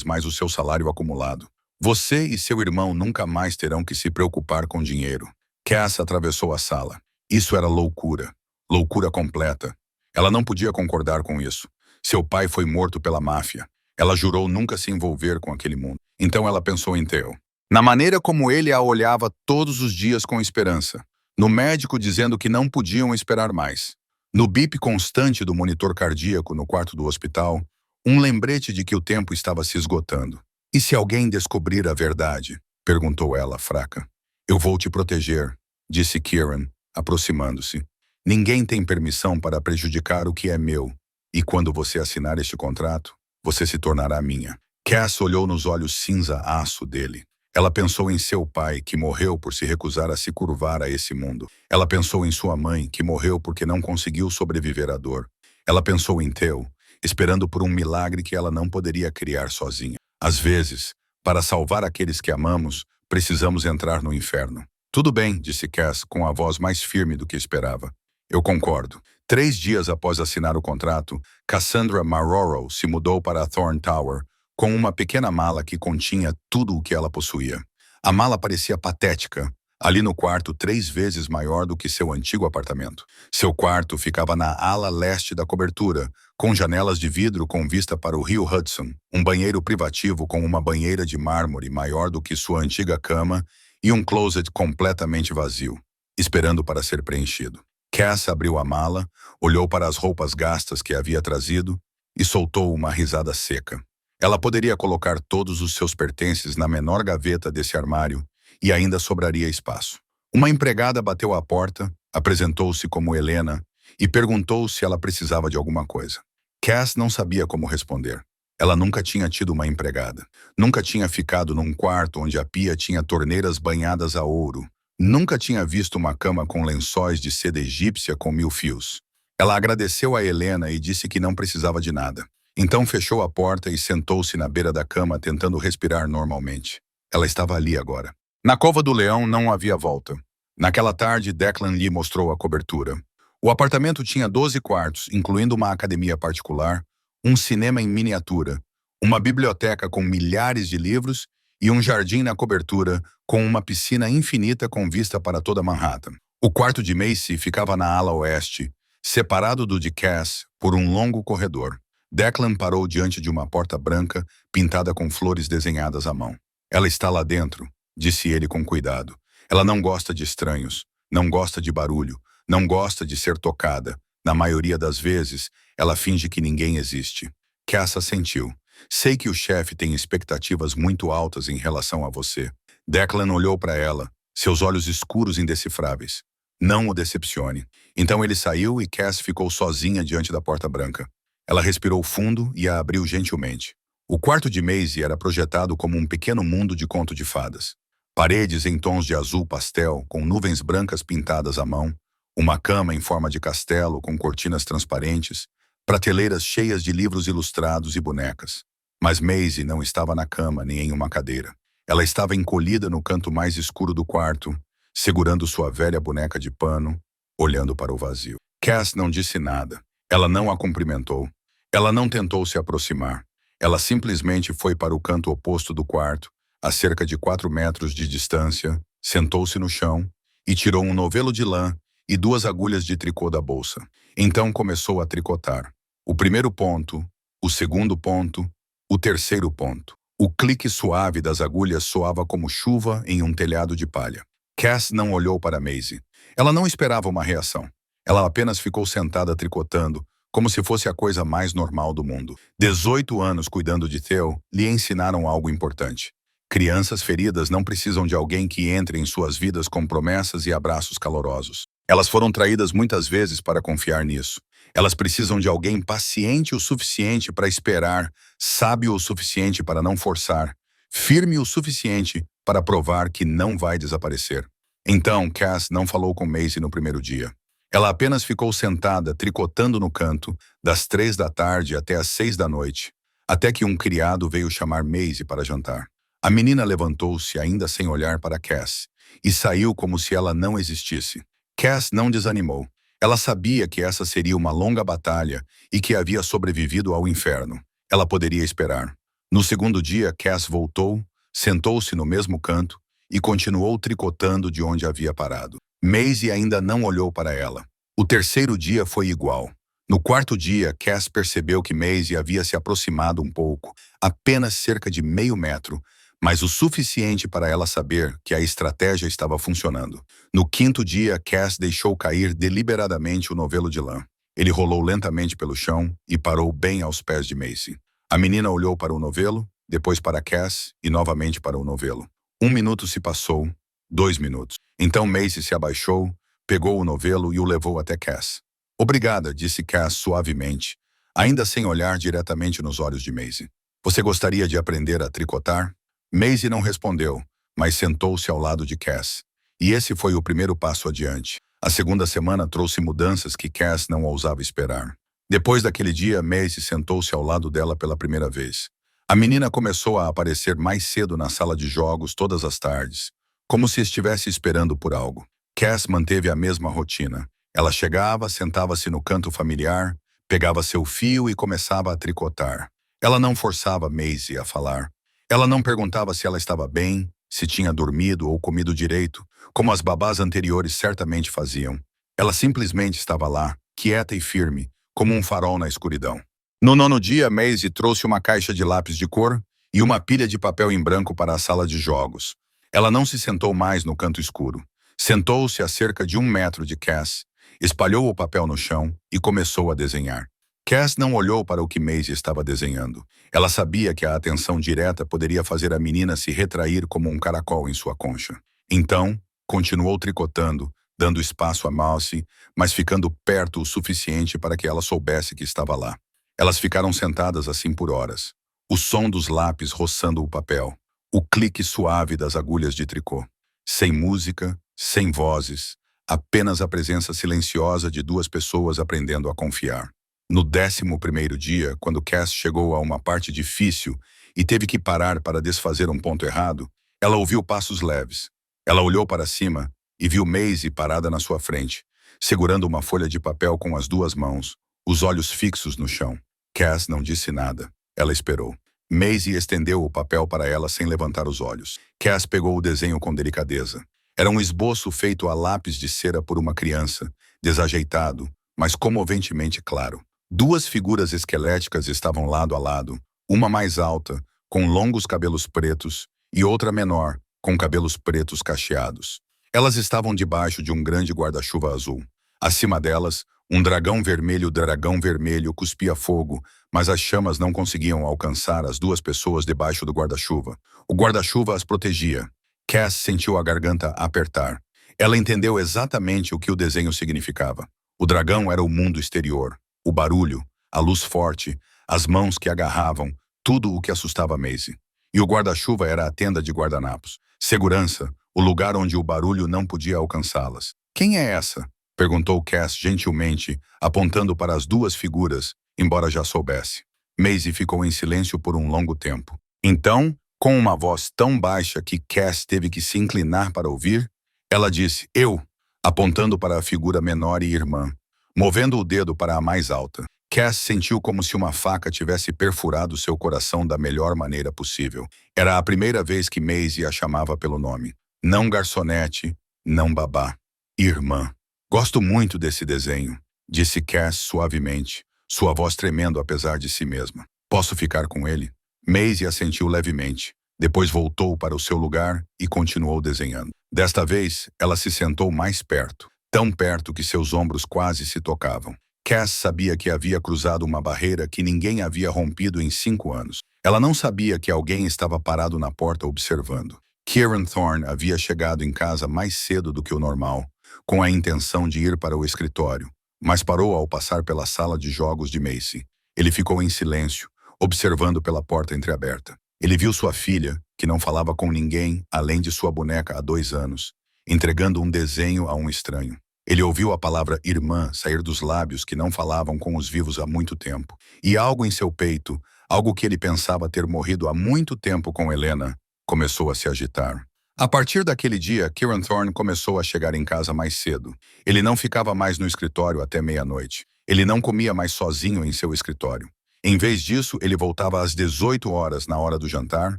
mais o seu salário acumulado. Você e seu irmão nunca mais terão que se preocupar com dinheiro. Cass atravessou a sala. Isso era loucura. Loucura completa. Ela não podia concordar com isso. Seu pai foi morto pela máfia. Ela jurou nunca se envolver com aquele mundo. Então ela pensou em Theo. Na maneira como ele a olhava todos os dias com esperança. No médico dizendo que não podiam esperar mais. No bip constante do monitor cardíaco no quarto do hospital, um lembrete de que o tempo estava se esgotando. E se alguém descobrir a verdade? Perguntou ela, fraca. Eu vou te proteger, disse Kieran, aproximando-se. Ninguém tem permissão para prejudicar o que é meu. E quando você assinar este contrato, você se tornará minha. Cass olhou nos olhos cinza-aço dele. Ela pensou em seu pai, que morreu por se recusar a se curvar a esse mundo. Ela pensou em sua mãe, que morreu porque não conseguiu sobreviver à dor. Ela pensou em Theo, esperando por um milagre que ela não poderia criar sozinha. Às vezes, para salvar aqueles que amamos, precisamos entrar no inferno. Tudo bem, disse Cass, com a voz mais firme do que esperava. Eu concordo. 3 dias após assinar o contrato, Cassandra Marrero se mudou para a Thorne Tower, com uma pequena mala que continha tudo o que ela possuía. A mala parecia patética, ali no quarto 3 vezes maior do que seu antigo apartamento. Seu quarto ficava na ala leste da cobertura, com janelas de vidro com vista para o rio Hudson, um banheiro privativo com uma banheira de mármore maior do que sua antiga cama e um closet completamente vazio, esperando para ser preenchido. Cass abriu a mala, olhou para as roupas gastas que havia trazido e soltou uma risada seca. Ela poderia colocar todos os seus pertences na menor gaveta desse armário e ainda sobraria espaço. Uma empregada bateu à porta, apresentou-se como Helena e perguntou se ela precisava de alguma coisa. Cass não sabia como responder. Ela nunca tinha tido uma empregada. Nunca tinha ficado num quarto onde a pia tinha torneiras banhadas a ouro. Nunca tinha visto uma cama com lençóis de seda egípcia com 1000 fios. Ela agradeceu a Helena e disse que não precisava de nada. Então fechou a porta e sentou-se na beira da cama tentando respirar normalmente. Ela estava ali agora. Na cova do leão não havia volta. Naquela tarde, Declan lhe mostrou a cobertura. O apartamento tinha 12 quartos, incluindo uma academia particular, um cinema em miniatura, uma biblioteca com milhares de livros e um jardim na cobertura com uma piscina infinita com vista para toda Manhattan. O quarto de Macy ficava na ala oeste, separado do de Cass por um longo corredor. Declan parou diante de uma porta branca pintada com flores desenhadas à mão. Ela está lá dentro, disse ele com cuidado. Ela não gosta de estranhos, não gosta de barulho, não gosta de ser tocada. Na maioria das vezes, ela finge que ninguém existe. Cass assentiu. Sei que o chefe tem expectativas muito altas em relação a você. Declan olhou para ela, seus olhos escuros indecifráveis. Não o decepcione. Então ele saiu e Cass ficou sozinha diante da porta branca. Ela respirou fundo e a abriu gentilmente. O quarto de Maisie era projetado como um pequeno mundo de conto de fadas. Paredes em tons de azul pastel, com nuvens brancas pintadas à mão, uma cama em forma de castelo com cortinas transparentes, prateleiras cheias de livros ilustrados e bonecas. Mas Maisie não estava na cama nem em uma cadeira. Ela estava encolhida no canto mais escuro do quarto, segurando sua velha boneca de pano, olhando para o vazio. Cass não disse nada. Ela não a cumprimentou. Ela não tentou se aproximar. Ela simplesmente foi para o canto oposto do quarto, a cerca de 4 metros de distância, sentou-se no chão e tirou um novelo de lã e 2 agulhas de tricô da bolsa. Então começou a tricotar. O primeiro ponto, o segundo ponto, O terceiro ponto. O clique suave das agulhas soava como chuva em um telhado de palha. Cass não olhou para Maisie. Ela não esperava uma reação. Ela apenas ficou sentada tricotando, como se fosse a coisa mais normal do mundo. 18 anos cuidando de Theo lhe ensinaram algo importante. Crianças feridas não precisam de alguém que entre em suas vidas com promessas e abraços calorosos. Elas foram traídas muitas vezes para confiar nisso. Elas precisam de alguém paciente o suficiente para esperar, sábio o suficiente para não forçar, firme o suficiente para provar que não vai desaparecer. Então, Cass não falou com Maisie no primeiro dia. Ela apenas ficou sentada, tricotando no canto, das 3 da tarde até as 6 da noite, até que um criado veio chamar Maisie para jantar. A menina levantou-se, ainda sem olhar para Cass, e saiu como se ela não existisse. Cass não desanimou. Ela sabia que essa seria uma longa batalha e que havia sobrevivido ao inferno. Ela poderia esperar. No segundo dia, Cass voltou, sentou-se no mesmo canto e continuou tricotando de onde havia parado. Maisie ainda não olhou para ela. O terceiro dia foi igual. No quarto dia, Cass percebeu que Maisie havia se aproximado um pouco, apenas cerca de meio metro, mas o suficiente para ela saber que a estratégia estava funcionando. No quinto dia, Cass deixou cair deliberadamente o novelo de lã. Ele rolou lentamente pelo chão e parou bem aos pés de Maisie. A menina olhou para o novelo, depois para Cass e novamente para o novelo. 1 minuto se passou, 2 minutos. Então Maisie se abaixou, pegou o novelo e o levou até Cass. Obrigada, disse Cass suavemente, ainda sem olhar diretamente nos olhos de Maisie. Você gostaria de aprender a tricotar? Maisie não respondeu, mas sentou-se ao lado de Cass. E esse foi o primeiro passo adiante. A segunda semana trouxe mudanças que Cass não ousava esperar. Depois daquele dia, Maisie sentou-se ao lado dela pela primeira vez. A menina começou a aparecer mais cedo na sala de jogos todas as tardes, como se estivesse esperando por algo. Cass manteve a mesma rotina. Ela chegava, sentava-se no canto familiar, pegava seu fio e começava a tricotar. Ela não forçava Maisie a falar. Ela não perguntava se ela estava bem, se tinha dormido ou comido direito, como as babás anteriores certamente faziam. Ela simplesmente estava lá, quieta e firme, como um farol na escuridão. No nono dia, Maisie trouxe uma caixa de lápis de cor e uma pilha de papel em branco para a sala de jogos. Ela não se sentou mais no canto escuro. Sentou-se a cerca de 1 metro de Cass, espalhou o papel no chão e começou a desenhar. Cass não olhou para o que Maisie estava desenhando. Ela sabia que a atenção direta poderia fazer a menina se retrair como um caracol em sua concha. Então, continuou tricotando, dando espaço a Maisie, mas ficando perto o suficiente para que ela soubesse que estava lá. Elas ficaram sentadas assim por horas. O som dos lápis roçando o papel. O clique suave das agulhas de tricô. Sem música, sem vozes, apenas a presença silenciosa de 2 pessoas aprendendo a confiar. No 11º dia, quando Cass chegou a uma parte difícil e teve que parar para desfazer um ponto errado, ela ouviu passos leves. Ela olhou para cima e viu Maisie parada na sua frente, segurando uma folha de papel com as 2 mãos, os olhos fixos no chão. Cass não disse nada. Ela esperou. Maisie estendeu o papel para ela sem levantar os olhos. Cass pegou o desenho com delicadeza. Era um esboço feito a lápis de cera por uma criança, desajeitado, mas comoventemente claro. 2 figuras esqueléticas estavam lado a lado, uma mais alta, com longos cabelos pretos, e outra menor, com cabelos pretos cacheados. Elas estavam debaixo de um grande guarda-chuva azul. Acima delas, um dragão vermelho cuspia fogo, mas as chamas não conseguiam alcançar as 2 pessoas debaixo do guarda-chuva. O guarda-chuva as protegia. Cass sentiu a garganta apertar. Ela entendeu exatamente o que o desenho significava. O dragão era o mundo exterior. O barulho, a luz forte, as mãos que agarravam, tudo o que assustava Maisie. E o guarda-chuva era a tenda de guardanapos. Segurança, o lugar onde o barulho não podia alcançá-las. Quem é essa? Perguntou Cass gentilmente, apontando para as 2 figuras, embora já soubesse. Maisie ficou em silêncio por um longo tempo. Então, com uma voz tão baixa que Cass teve que se inclinar para ouvir, ela disse, eu, apontando para a figura menor e irmã, movendo o dedo para a mais alta. Cass sentiu como se uma faca tivesse perfurado seu coração da melhor maneira possível. Era a primeira vez que Maisie a chamava pelo nome. Não garçonete, não babá. Irmã. Gosto muito desse desenho, disse Cass suavemente, sua voz tremendo apesar de si mesma. Posso ficar com ele? Maisie assentiu levemente. Depois voltou para o seu lugar e continuou desenhando. Desta vez, ela se sentou mais perto, tão perto que seus ombros quase se tocavam. Cass sabia que havia cruzado uma barreira que ninguém havia rompido em 5 anos. Ela não sabia que alguém estava parado na porta observando. Kieran Thorne havia chegado em casa mais cedo do que o normal, com a intenção de ir para o escritório, mas parou ao passar pela sala de jogos de Macy. Ele ficou em silêncio, observando pela porta entreaberta. Ele viu sua filha, que não falava com ninguém além de sua boneca há 2 anos, entregando um desenho a um estranho. Ele ouviu a palavra irmã sair dos lábios que não falavam com os vivos há muito tempo, e algo em seu peito, algo que ele pensava ter morrido há muito tempo com Helena, começou a se agitar. A partir daquele dia, Kieran Thorne começou a chegar em casa mais cedo. Ele não ficava mais no escritório até meia-noite. Ele não comia mais sozinho em seu escritório. Em vez disso, ele voltava às 18 horas na hora do jantar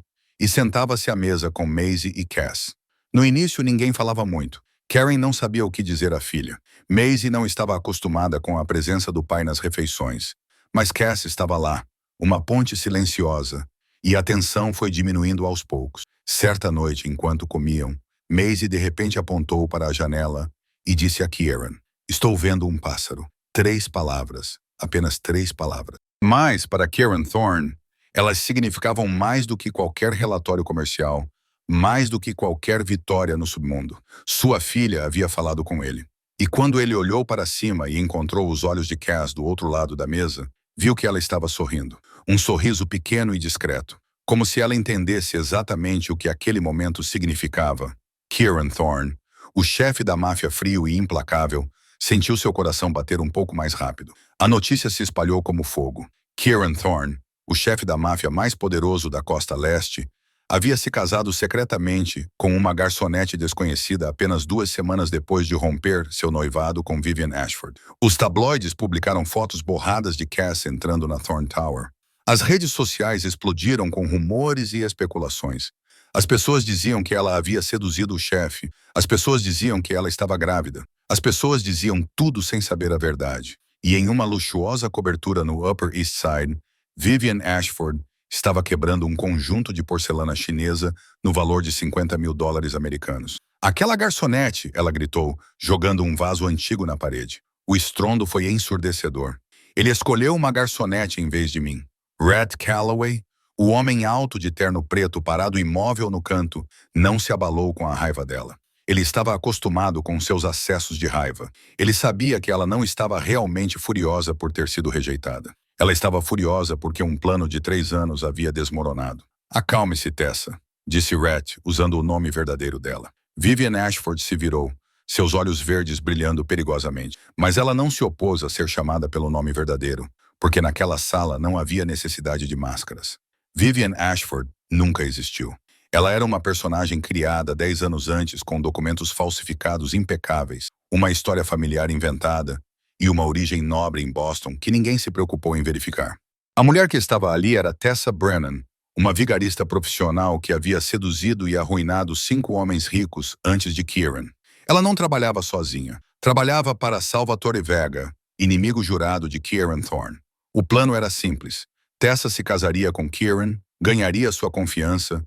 e sentava-se à mesa com Maisie e Cass. No início, ninguém falava muito. Karen não sabia o que dizer à filha. Maisie não estava acostumada com a presença do pai nas refeições. Mas Cass estava lá, uma ponte silenciosa, e a tensão foi diminuindo aos poucos. Certa noite, enquanto comiam, Maisie de repente apontou para a janela e disse a Kieran: "Estou vendo um pássaro." 3 palavras, apenas 3 palavras. Mas, para Kieran Thorne, elas significavam mais do que qualquer relatório comercial, mais do que qualquer vitória no submundo. Sua filha havia falado com ele. E quando ele olhou para cima e encontrou os olhos de Cass do outro lado da mesa, viu que ela estava sorrindo. Um sorriso pequeno e discreto, como se ela entendesse exatamente o que aquele momento significava. Kieran Thorne, o chefe da máfia frio e implacável, sentiu seu coração bater um pouco mais rápido. A notícia se espalhou como fogo. Kieran Thorne, o chefe da máfia mais poderoso da costa leste, havia se casado secretamente com uma garçonete desconhecida apenas 2 semanas depois de romper seu noivado com Vivian Ashford. Os tabloides publicaram fotos borradas de Cass entrando na Thorne Tower. As redes sociais explodiram com rumores e especulações. As pessoas diziam que ela havia seduzido o chefe. As pessoas diziam que ela estava grávida. As pessoas diziam tudo sem saber a verdade. E em uma luxuosa cobertura no Upper East Side, Vivian Ashford estava quebrando um conjunto de porcelana chinesa no valor de $50.000 americanos. "Aquela garçonete!" ela gritou, jogando um vaso antigo na parede. O estrondo foi ensurdecedor. "Ele escolheu uma garçonete em vez de mim." Red Calloway, o homem alto de terno preto parado imóvel no canto, não se abalou com a raiva dela. Ele estava acostumado com seus acessos de raiva. Ele sabia que ela não estava realmente furiosa por ter sido rejeitada. Ela estava furiosa porque um plano de 3 anos havia desmoronado. "Acalme-se, Tessa", disse Red, usando o nome verdadeiro dela. Vivian Ashford se virou, seus olhos verdes brilhando perigosamente. Mas ela não se opôs a ser chamada pelo nome verdadeiro, porque naquela sala não havia necessidade de máscaras. Vivian Ashford nunca existiu. Ela era uma personagem criada 10 anos antes com documentos falsificados impecáveis, uma história familiar inventada e uma origem nobre em Boston que ninguém se preocupou em verificar. A mulher que estava ali era Tessa Brennan, uma vigarista profissional que havia seduzido e arruinado 5 homens ricos antes de Kieran. Ela não trabalhava sozinha. Trabalhava para Salvatore Vega, inimigo jurado de Kieran Thorne. O plano era simples. Tessa se casaria com Kieran, ganharia sua confiança,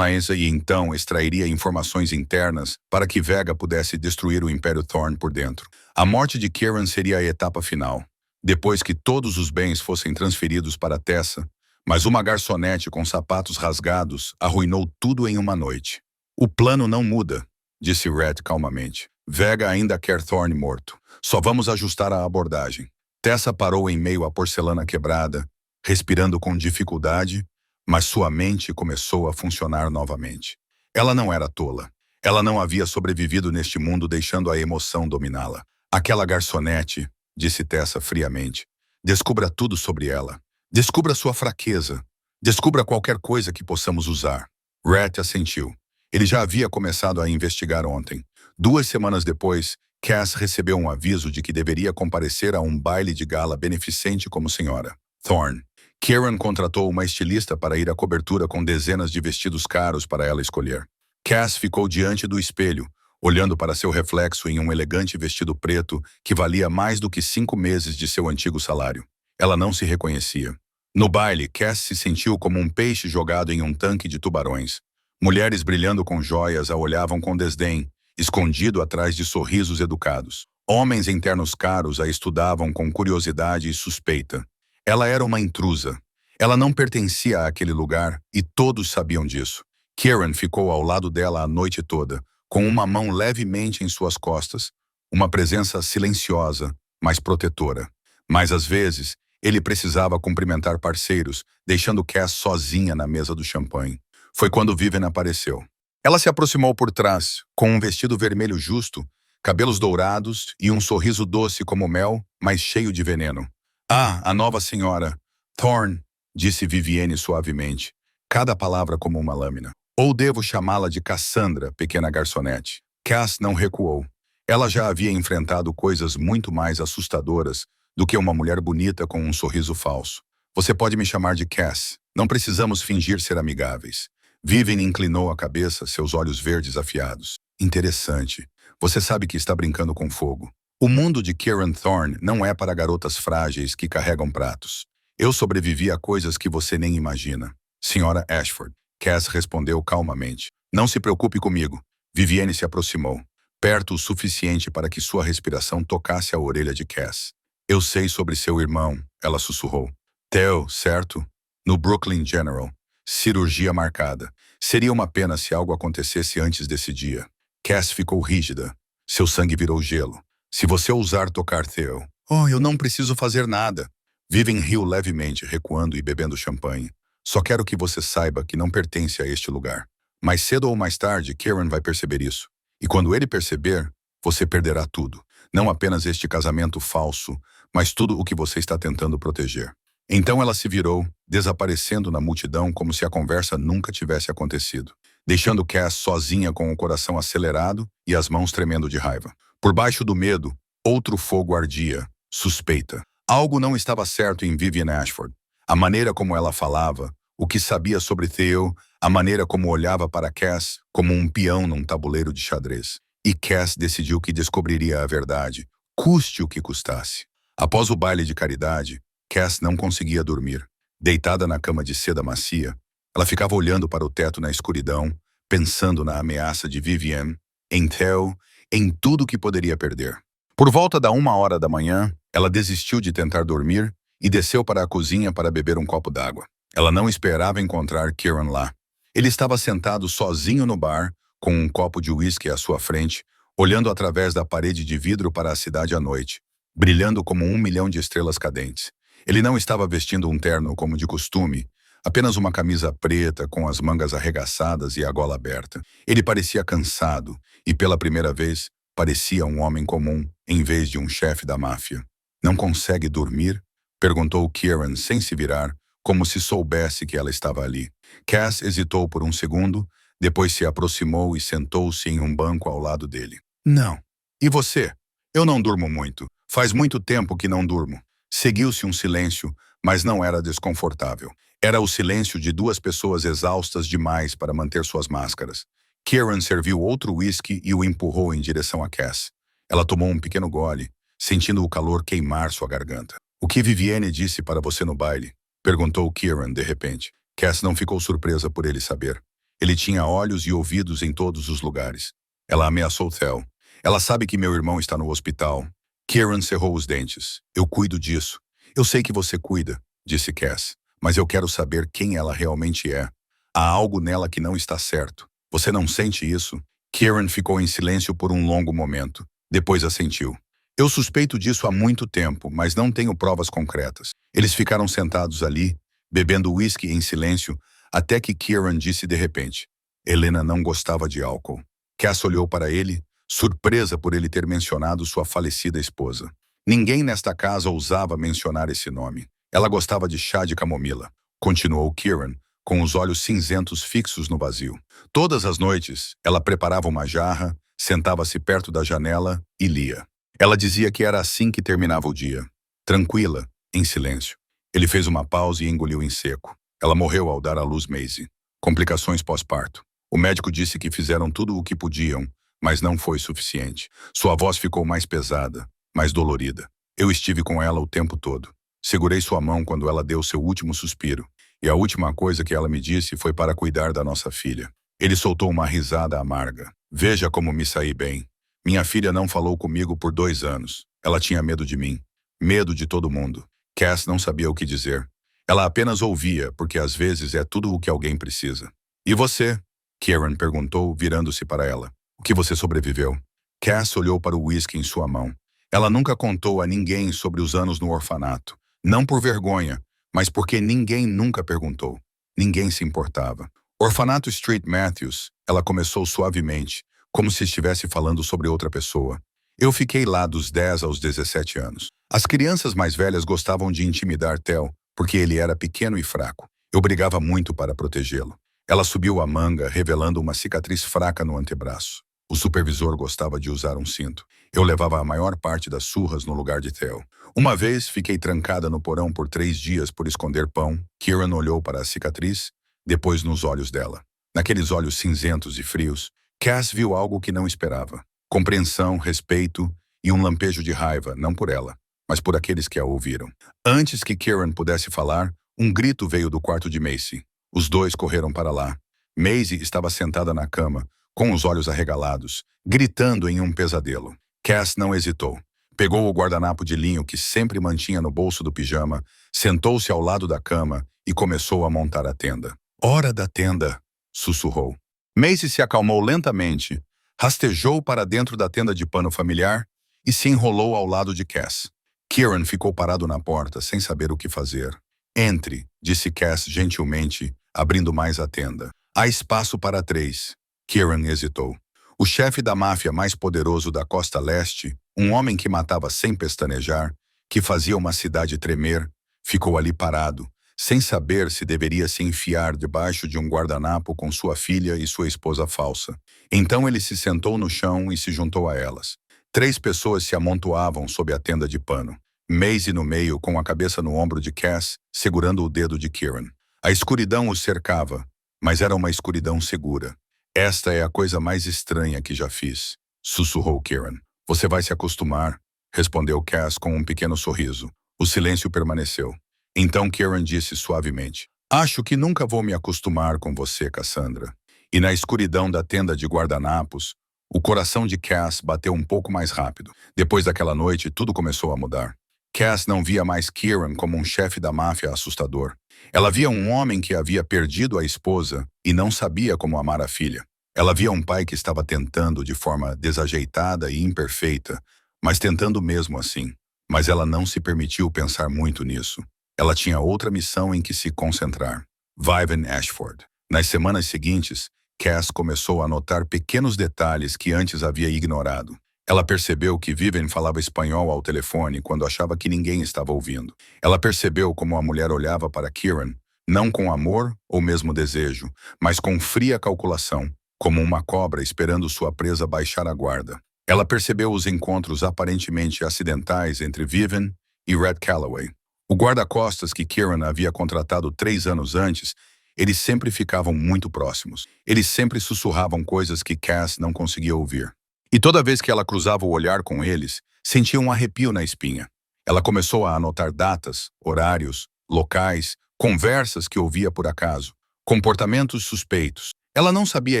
e então extrairia informações internas para que Vega pudesse destruir o Império Thorne por dentro. A morte de Kieran seria a etapa final, depois que todos os bens fossem transferidos para Tessa, mas uma garçonete com sapatos rasgados arruinou tudo em uma noite. "O plano não muda", disse Red calmamente. "Vega ainda quer Thorne morto. Só vamos ajustar a abordagem." Tessa parou em meio à porcelana quebrada, respirando com dificuldade, mas sua mente começou a funcionar novamente. Ela não era tola. Ela não havia sobrevivido neste mundo deixando a emoção dominá-la. "Aquela garçonete", disse Tessa friamente. "Descubra tudo sobre ela. Descubra sua fraqueza. Descubra qualquer coisa que possamos usar." Red assentiu. Ele já havia começado a investigar ontem. 2 semanas depois, Cass recebeu um aviso de que deveria comparecer a um baile de gala beneficente como senhora Thorne. Kieran contratou uma estilista para ir à cobertura com dezenas de vestidos caros para ela escolher. Cass ficou diante do espelho, olhando para seu reflexo em um elegante vestido preto que valia mais do que 5 meses de seu antigo salário. Ela não se reconhecia. No baile, Cass se sentiu como um peixe jogado em um tanque de tubarões. Mulheres brilhando com joias a olhavam com desdém, escondido atrás de sorrisos educados. Homens em ternos caros a estudavam com curiosidade e suspeita. Ela era uma intrusa. Ela não pertencia àquele lugar e todos sabiam disso. Kieran ficou ao lado dela a noite toda, com uma mão levemente em suas costas, uma presença silenciosa, mas protetora. Mas às vezes, ele precisava cumprimentar parceiros, deixando Cass sozinha na mesa do champanhe. Foi quando Vivian apareceu. Ela se aproximou por trás, com um vestido vermelho justo, cabelos dourados e um sorriso doce como mel, mas cheio de veneno. Ah, a nova senhora. Thorne, disse Vivienne suavemente, cada palavra como uma lâmina. Ou devo chamá-la de Cassandra, pequena garçonete? Cass não recuou. Ela já havia enfrentado coisas muito mais assustadoras do que uma mulher bonita com um sorriso falso. Você pode me chamar de Cass. Não precisamos fingir ser amigáveis. Vivian inclinou a cabeça, seus olhos verdes afiados. Interessante. Você sabe que está brincando com fogo. O mundo de Kieran Thorne não é para garotas frágeis que carregam pratos. Eu sobrevivi a coisas que você nem imagina. Senhora Ashford, Cass respondeu calmamente. Não se preocupe comigo. Vivienne se aproximou, perto o suficiente para que sua respiração tocasse a orelha de Cass. Eu sei sobre seu irmão, ela sussurrou. Theo, certo? No Brooklyn General. Cirurgia marcada. Seria uma pena se algo acontecesse antes desse dia. Cass ficou rígida. Seu sangue virou gelo. Se você ousar tocar Theo... Oh, eu não preciso fazer nada. Vivian riu levemente, recuando e bebendo champanhe. Só quero que você saiba que não pertence a este lugar. Mais cedo ou mais tarde, Kieran vai perceber isso. E quando ele perceber, você perderá tudo. Não apenas este casamento falso, mas tudo o que você está tentando proteger. Então ela se virou, desaparecendo na multidão como se a conversa nunca tivesse acontecido, deixando Cass sozinha com o coração acelerado e as mãos tremendo de raiva. Por baixo do medo, outro fogo ardia, suspeita. Algo não estava certo em Vivian Ashford. A maneira como ela falava, o que sabia sobre Theo, a maneira como olhava para Cass como um peão num tabuleiro de xadrez. E Cass decidiu que descobriria a verdade, custe o que custasse. Após o baile de caridade, Cass não conseguia dormir. Deitada na cama de seda macia, ela ficava olhando para o teto na escuridão, pensando na ameaça de Vivian, em Theo, em tudo que poderia perder. Por volta da 1h da manhã, ela desistiu de tentar dormir e desceu para a cozinha para beber um copo d'água. Ela não esperava encontrar Kieran lá. Ele estava sentado sozinho no bar, com um copo de uísque à sua frente, olhando através da parede de vidro para a cidade à noite, brilhando como 1 milhão de estrelas cadentes. Ele não estava vestindo um terno como de costume, apenas uma camisa preta com as mangas arregaçadas e a gola aberta. Ele parecia cansado e, pela primeira vez, parecia um homem comum, em vez de um chefe da máfia. Não consegue dormir? Perguntou Kieran sem se virar, como se soubesse que ela estava ali. Cass hesitou por um segundo, depois se aproximou e sentou-se em um banco ao lado dele. Não. E você? Eu não durmo muito. Faz muito tempo que não durmo. Seguiu-se um silêncio, mas não era desconfortável. Era o silêncio de duas pessoas exaustas demais para manter suas máscaras. Kieran serviu outro uísque e o empurrou em direção a Cass. Ela tomou um pequeno gole, sentindo o calor queimar sua garganta. O que Vivienne disse para você no baile? Perguntou Kieran de repente. Cass não ficou surpresa por ele saber. Ele tinha olhos e ouvidos em todos os lugares. Ela ameaçou Theo. Ela sabe que meu irmão está no hospital. Kieran cerrou os dentes. Eu cuido disso. Eu sei que você cuida, disse Cass, mas eu quero saber quem ela realmente é. Há algo nela que não está certo. Você não sente isso? Kieran ficou em silêncio por um longo momento. Depois assentiu. Eu suspeito disso há muito tempo, mas não tenho provas concretas. Eles ficaram sentados ali, bebendo uísque em silêncio, até que Kieran disse de repente. Helena não gostava de álcool. Cass olhou para ele, surpresa por ele ter mencionado sua falecida esposa. Ninguém nesta casa ousava mencionar esse nome. Ela gostava de chá de camomila, continuou Kieran, com os olhos cinzentos fixos no vazio. Todas as noites, ela preparava uma jarra, sentava-se perto da janela e lia. Ela dizia que era assim que terminava o dia. Tranquila, em silêncio. Ele fez uma pausa e engoliu em seco. Ela morreu ao dar à luz Maisie. Complicações pós-parto. O médico disse que fizeram tudo o que podiam, mas não foi suficiente. Sua voz ficou mais pesada, mais dolorida. Eu estive com ela o tempo todo. Segurei sua mão quando ela deu seu último suspiro, e a última coisa que ela me disse foi para cuidar da nossa filha. Ele soltou uma risada amarga. Veja como me saí bem. Minha filha não falou comigo por 2 anos. Ela tinha medo de mim. Medo de todo mundo. Cass não sabia o que dizer. Ela apenas ouvia, porque às vezes é tudo o que alguém precisa. E você? Kieran perguntou, virando-se para ela. O que você sobreviveu? Cass olhou para o uísque em sua mão. Ela nunca contou a ninguém sobre os anos no orfanato. Não por vergonha, mas porque ninguém nunca perguntou. Ninguém se importava. Orfanato Street Matthews, ela começou suavemente, como se estivesse falando sobre outra pessoa. Eu fiquei lá dos 10 aos 17 anos. As crianças mais velhas gostavam de intimidar Theo, porque ele era pequeno e fraco. Eu brigava muito para protegê-lo. Ela subiu a manga, revelando uma cicatriz fraca no antebraço. O supervisor gostava de usar um cinto. Eu levava a maior parte das surras no lugar de Theo. Uma vez, fiquei trancada no porão por 3 dias por esconder pão. Kieran olhou para a cicatriz, depois nos olhos dela. Naqueles olhos cinzentos e frios, Cass viu algo que não esperava. Compreensão, respeito e um lampejo de raiva, não por ela, mas por aqueles que a ouviram. Antes que Kieran pudesse falar, um grito veio do quarto de Macy. Os dois correram para lá. Maisie estava sentada na cama, com os olhos arregalados, gritando em um pesadelo. Cass não hesitou. Pegou o guardanapo de linho que sempre mantinha no bolso do pijama, sentou-se ao lado da cama e começou a montar a tenda. Hora da tenda, sussurrou. Maisie se acalmou lentamente, rastejou para dentro da tenda de pano familiar e se enrolou ao lado de Cass. Kieran ficou parado na porta, sem saber o que fazer. Entre, disse Cass gentilmente, abrindo mais a tenda. Há espaço para 3. Kieran hesitou. O chefe da máfia mais poderoso da costa leste, um homem que matava sem pestanejar, que fazia uma cidade tremer, ficou ali parado, sem saber se deveria se enfiar debaixo de um guardanapo com sua filha e sua esposa falsa. Então ele se sentou no chão e se juntou a elas. 3 pessoas se amontoavam sob a tenda de pano. Maisie no meio, com a cabeça no ombro de Cass, segurando o dedo de Kieran. A escuridão os cercava, mas era uma escuridão segura. Esta é a coisa mais estranha que já fiz, sussurrou Kieran. Você vai se acostumar, respondeu Cass com um pequeno sorriso. O silêncio permaneceu. Então Kieran disse suavemente, acho que nunca vou me acostumar com você, Cassandra. E na escuridão da tenda de guardanapos, o coração de Cass bateu um pouco mais rápido. Depois daquela noite, tudo começou a mudar. Cass não via mais Kieran como um chefe da máfia assustador. Ela via um homem que havia perdido a esposa e não sabia como amar a filha. Ela via um pai que estava tentando de forma desajeitada e imperfeita, mas tentando mesmo assim. Mas ela não se permitiu pensar muito nisso. Ela tinha outra missão em que se concentrar. Vivian Ashford. Nas semanas seguintes, Cass começou a notar pequenos detalhes que antes havia ignorado. Ela percebeu que Vivian falava espanhol ao telefone quando achava que ninguém estava ouvindo. Ela percebeu como a mulher olhava para Kieran, não com amor ou mesmo desejo, mas com fria calculação, como uma cobra esperando sua presa baixar a guarda. Ela percebeu os encontros aparentemente acidentais entre Vivian e Red Calloway. O guarda-costas que Kieran havia contratado 3 anos antes, eles sempre ficavam muito próximos. Eles sempre sussurravam coisas que Cass não conseguia ouvir. E toda vez que ela cruzava o olhar com eles, sentia um arrepio na espinha. Ela começou a anotar datas, horários, locais, conversas que ouvia por acaso, comportamentos suspeitos. Ela não sabia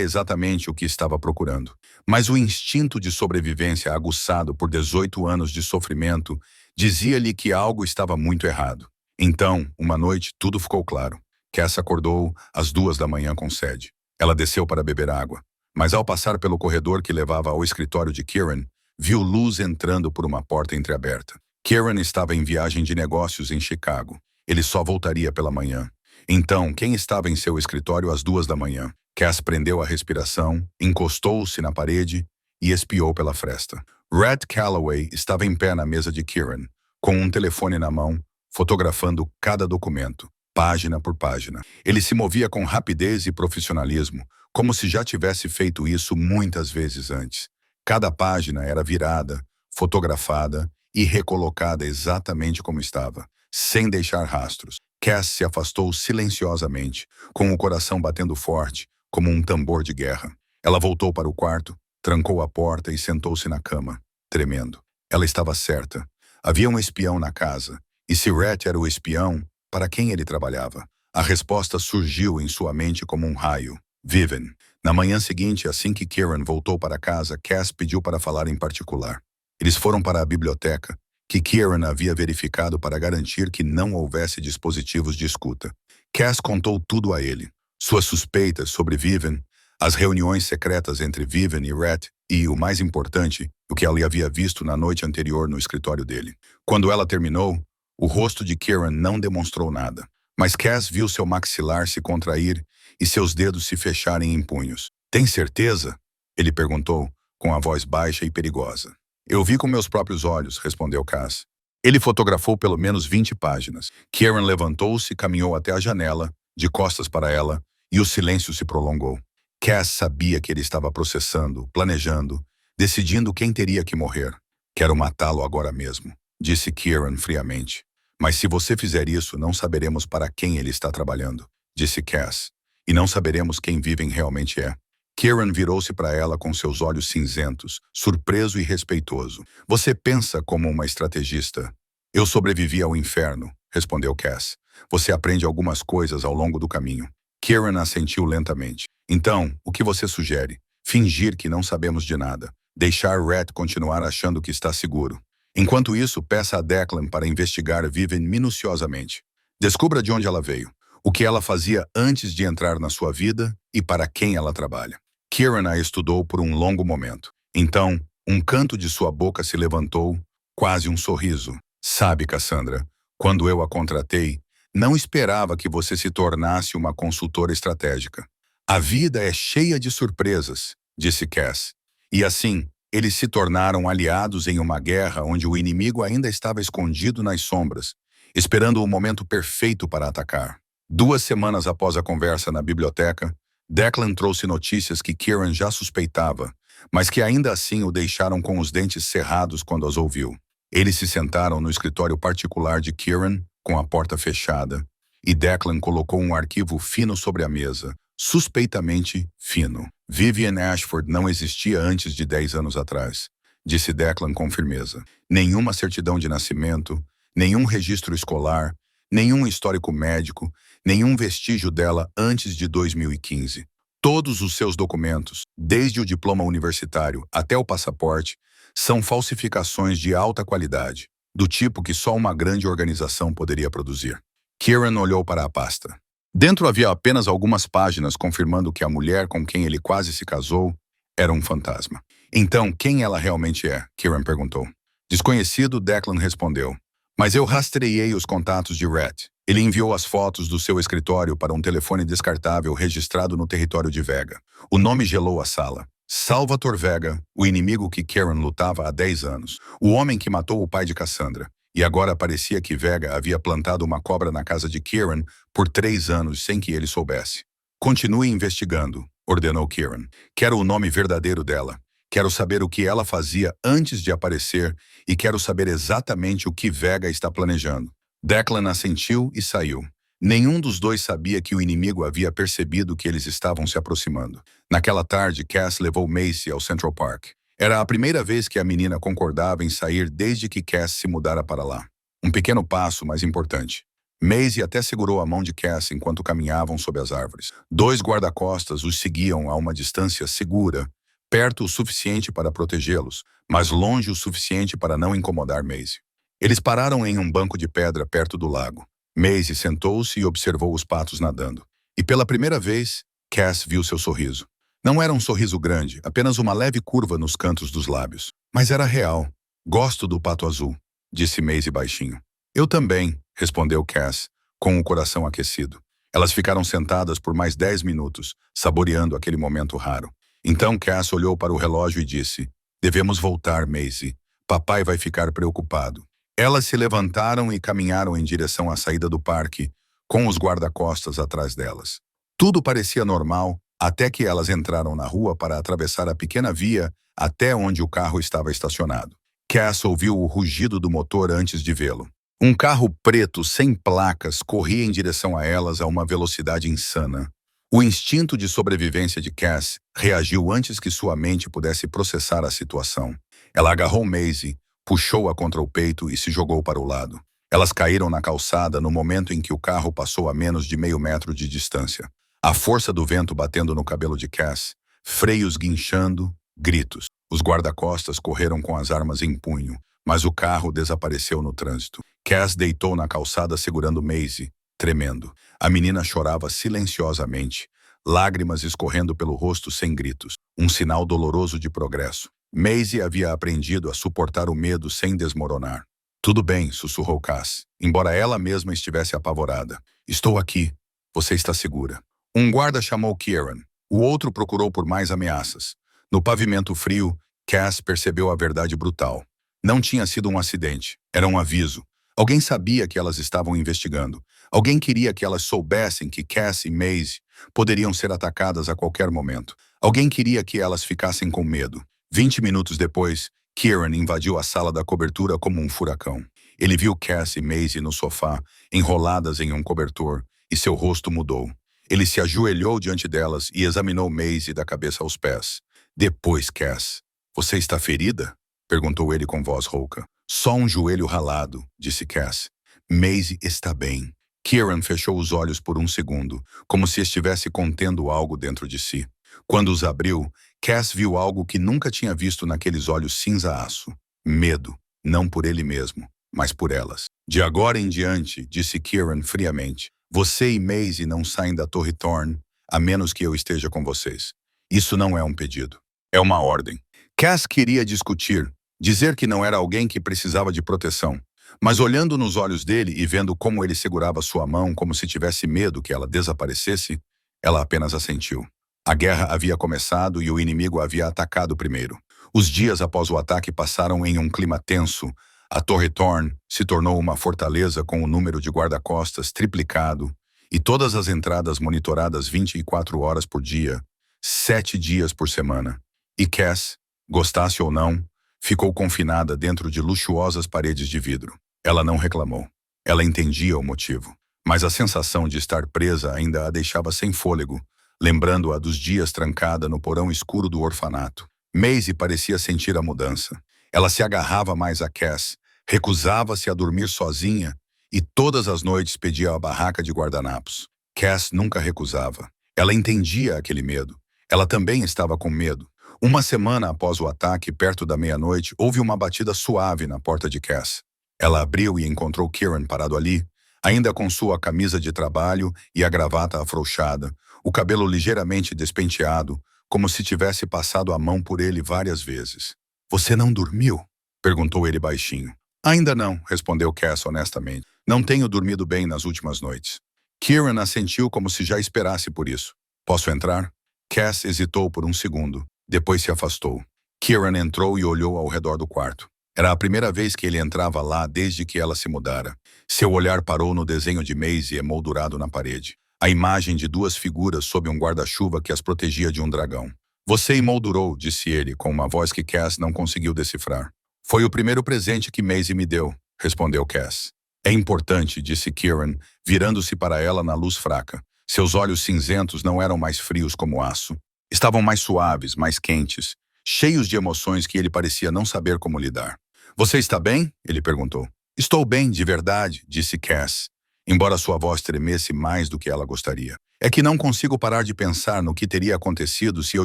exatamente o que estava procurando, mas o instinto de sobrevivência aguçado por 18 anos de sofrimento dizia-lhe que algo estava muito errado. Então, uma noite, tudo ficou claro. Cass acordou às 2 da manhã com sede. Ela desceu para beber água. Mas ao passar pelo corredor que levava ao escritório de Kieran, viu luz entrando por uma porta entreaberta. Kieran estava em viagem de negócios em Chicago. Ele só voltaria pela manhã. Então, quem estava em seu escritório às 2 da manhã? Cass prendeu a respiração, encostou-se na parede e espiou pela fresta. Red Calloway estava em pé na mesa de Kieran, com um telefone na mão, fotografando cada documento, página por página. Ele se movia com rapidez e profissionalismo, como se já tivesse feito isso muitas vezes antes. Cada página era virada, fotografada e recolocada exatamente como estava, sem deixar rastros. Cass se afastou silenciosamente, com o coração batendo forte, como um tambor de guerra. Ela voltou para o quarto, trancou a porta e sentou-se na cama, tremendo. Ela estava certa. Havia um espião na casa, E se Rhett era o espião, para quem ele trabalhava? A resposta surgiu em sua mente como um raio. Vivian. Na manhã seguinte, assim que Kieran voltou para casa, Cass pediu para falar em particular. Eles foram para a biblioteca, que Kieran havia verificado para garantir que não houvesse dispositivos de escuta. Cass contou tudo a ele. Suas suspeitas sobre Vivian, as reuniões secretas entre Vivian e Rhett e, o mais importante, o que ela havia visto na noite anterior no escritório dele. Quando ela terminou, o rosto de Kieran não demonstrou nada. Mas Cass viu seu maxilar se contrair e seus dedos se fecharem em punhos. Tem certeza? Ele perguntou, com a voz baixa e perigosa. Eu vi com meus próprios olhos, respondeu Cass. Ele fotografou pelo menos 20 páginas. Kieran levantou-se e caminhou até a janela, de costas para ela, e o silêncio se prolongou. Cass sabia que ele estava processando, planejando, decidindo quem teria que morrer. Quero matá-lo agora mesmo, disse Kieran friamente. Mas se você fizer isso, não saberemos para quem ele está trabalhando, disse Cass. E não saberemos quem Vivian realmente é. Kieran virou-se para ela com seus olhos cinzentos, surpreso e respeitoso. Você pensa como uma estrategista. Eu sobrevivi ao inferno, respondeu Cass. Você aprende algumas coisas ao longo do caminho. Kieran assentiu lentamente. Então, o que você sugere? Fingir que não sabemos de nada. Deixar Rhett continuar achando que está seguro. Enquanto isso, peça a Declan para investigar Vivian minuciosamente. Descubra de onde ela veio, o que ela fazia antes de entrar na sua vida e para quem ela trabalha. Kieran a estudou por um longo momento. Então, um canto de sua boca se levantou, quase um sorriso. Sabe, Cassandra, quando eu a contratei, não esperava que você se tornasse uma consultora estratégica. A vida é cheia de surpresas, disse Cass. E assim, eles se tornaram aliados em uma guerra onde o inimigo ainda estava escondido nas sombras, esperando o momento perfeito para atacar. 2 semanas após a conversa na biblioteca, Declan trouxe notícias que Kieran já suspeitava, mas que ainda assim o deixaram com os dentes cerrados quando as ouviu. Eles se sentaram no escritório particular de Kieran, com a porta fechada, e Declan colocou um arquivo fino sobre a mesa, suspeitamente fino. Vivian Ashford não existia antes de 10 anos atrás, disse Declan com firmeza. Nenhuma certidão de nascimento, nenhum registro escolar, nenhum histórico médico, nenhum vestígio dela antes de 2015. Todos os seus documentos, desde o diploma universitário até o passaporte, são falsificações de alta qualidade, do tipo que só uma grande organização poderia produzir. Kieran olhou para a pasta. Dentro havia apenas algumas páginas confirmando que a mulher com quem ele quase se casou era um fantasma. Então, quem ela realmente é? Kieran perguntou. Desconhecido, Declan respondeu. Mas eu rastreei os contatos de Rhett. Ele enviou as fotos do seu escritório para um telefone descartável registrado no território de Vega. O nome gelou a sala. Salvatore Vega, o inimigo que Kieran lutava há 10 anos. O homem que matou o pai de Cassandra. E agora parecia que Vega havia plantado uma cobra na casa de Kieran por 3 anos sem que ele soubesse. Continue investigando, ordenou Kieran. Quero o nome verdadeiro dela. Quero saber o que ela fazia antes de aparecer e quero saber exatamente o que Vega está planejando. Declan assentiu e saiu. Nenhum dos dois sabia que o inimigo havia percebido que eles estavam se aproximando. Naquela tarde, Cass levou Macy ao Central Park. Era a primeira vez que a menina concordava em sair desde que Cass se mudara para lá. Um pequeno passo, mas importante. Maisie até segurou a mão de Cass enquanto caminhavam sob as árvores. 2 guarda-costas os seguiam a uma distância segura, perto o suficiente para protegê-los, mas longe o suficiente para não incomodar Maisie. Eles pararam em um banco de pedra perto do lago. Maisie sentou-se e observou os patos nadando. E pela primeira vez, Cass viu seu sorriso. Não era um sorriso grande, apenas uma leve curva nos cantos dos lábios. Mas era real. Gosto do pato azul, disse Maisie baixinho. Eu também, respondeu Cass, com o coração aquecido. Elas ficaram sentadas por mais 10 minutos, saboreando aquele momento raro. Então Cass olhou para o relógio e disse, devemos voltar, Maisie. Papai vai ficar preocupado. Elas se levantaram e caminharam em direção à saída do parque, com os guarda-costas atrás delas. Tudo parecia normal, até que elas entraram na rua para atravessar a pequena via até onde o carro estava estacionado. Cass ouviu o rugido do motor antes de vê-lo. Um carro preto sem placas corria em direção a elas a uma velocidade insana. O instinto de sobrevivência de Cass reagiu antes que sua mente pudesse processar a situação. Ela agarrou Maisie, puxou-a contra o peito e se jogou para o lado. Elas caíram na calçada no momento em que o carro passou a menos de meio metro de distância. A força do vento batendo no cabelo de Cass, freios guinchando, gritos. Os guarda-costas correram com as armas em punho, mas o carro desapareceu no trânsito. Cass deitou na calçada segurando Maisie, tremendo. A menina chorava silenciosamente, lágrimas escorrendo pelo rosto sem gritos, um sinal doloroso de progresso. Maisie havia aprendido a suportar o medo sem desmoronar. Tudo bem, sussurrou Cass, embora ela mesma estivesse apavorada. Estou aqui. Você está segura. Um guarda chamou Kieran. O outro procurou por mais ameaças. No pavimento frio, Cass percebeu a verdade brutal. Não tinha sido um acidente. Era um aviso. Alguém sabia que elas estavam investigando. Alguém queria que elas soubessem que Cass e Maisie poderiam ser atacadas a qualquer momento. Alguém queria que elas ficassem com medo. 20 minutos depois, Kieran invadiu a sala da cobertura como um furacão. Ele viu Cass e Maisie no sofá, enroladas em um cobertor, e seu rosto mudou. Ele se ajoelhou diante delas e examinou Maisie da cabeça aos pés. Depois, Cass, você está ferida? Perguntou ele com voz rouca. Só um joelho ralado, disse Cass. Maisie está bem. Kieran fechou os olhos por um segundo, como se estivesse contendo algo dentro de si. Quando os abriu, Cass viu algo que nunca tinha visto naqueles olhos cinza-aço. Medo, não por ele mesmo, mas por elas. De agora em diante, disse Kieran friamente, você e Maisie não saem da Torre Thorn, a menos que eu esteja com vocês. Isso não é um pedido. É uma ordem. Cass queria discutir, dizer que não era alguém que precisava de proteção. Mas olhando nos olhos dele e vendo como ele segurava sua mão como se tivesse medo que ela desaparecesse, ela apenas assentiu. A guerra havia começado e o inimigo havia atacado primeiro. Os dias após o ataque passaram em um clima tenso. A Torre Thorn se tornou uma fortaleza com o número de guarda-costas triplicado e todas as entradas monitoradas 24 horas por dia, 7 dias por semana. E Cass, gostasse ou não, ficou confinada dentro de luxuosas paredes de vidro. Ela não reclamou. Ela entendia o motivo. Mas a sensação de estar presa ainda a deixava sem fôlego, lembrando-a dos dias trancada no porão escuro do orfanato. Maisie parecia sentir a mudança. Ela se agarrava mais a Cass, recusava-se a dormir sozinha e todas as noites pedia a barraca de guardanapos. Cass nunca recusava. Ela entendia aquele medo. Ela também estava com medo. Uma semana após o ataque, perto da meia-noite, houve uma batida suave na porta de Cass. Ela abriu e encontrou Kieran parado ali, ainda com sua camisa de trabalho e a gravata afrouxada, o cabelo ligeiramente despenteado, como se tivesse passado a mão por ele várias vezes. Você não dormiu? Perguntou ele baixinho. Ainda não, respondeu Cass honestamente. Não tenho dormido bem nas últimas noites. Kieran assentiu como se já esperasse por isso. Posso entrar? Cass hesitou por um segundo. Depois se afastou. Kieran entrou e olhou ao redor do quarto. Era a primeira vez que ele entrava lá desde que ela se mudara. Seu olhar parou no desenho de Maisie emoldurado na parede. A imagem de duas figuras sob um guarda-chuva que as protegia de um dragão. Você emoldurou, disse ele, com uma voz que Cass não conseguiu decifrar. Foi o primeiro presente que Maisie me deu, respondeu Cass. É importante, disse Kieran, virando-se para ela na luz fraca. Seus olhos cinzentos não eram mais frios como aço. Estavam mais suaves, mais quentes, cheios de emoções que ele parecia não saber como lidar. Você está bem? Ele perguntou. Estou bem, de verdade, disse Cass, embora sua voz tremesse mais do que ela gostaria. É que não consigo parar de pensar no que teria acontecido se eu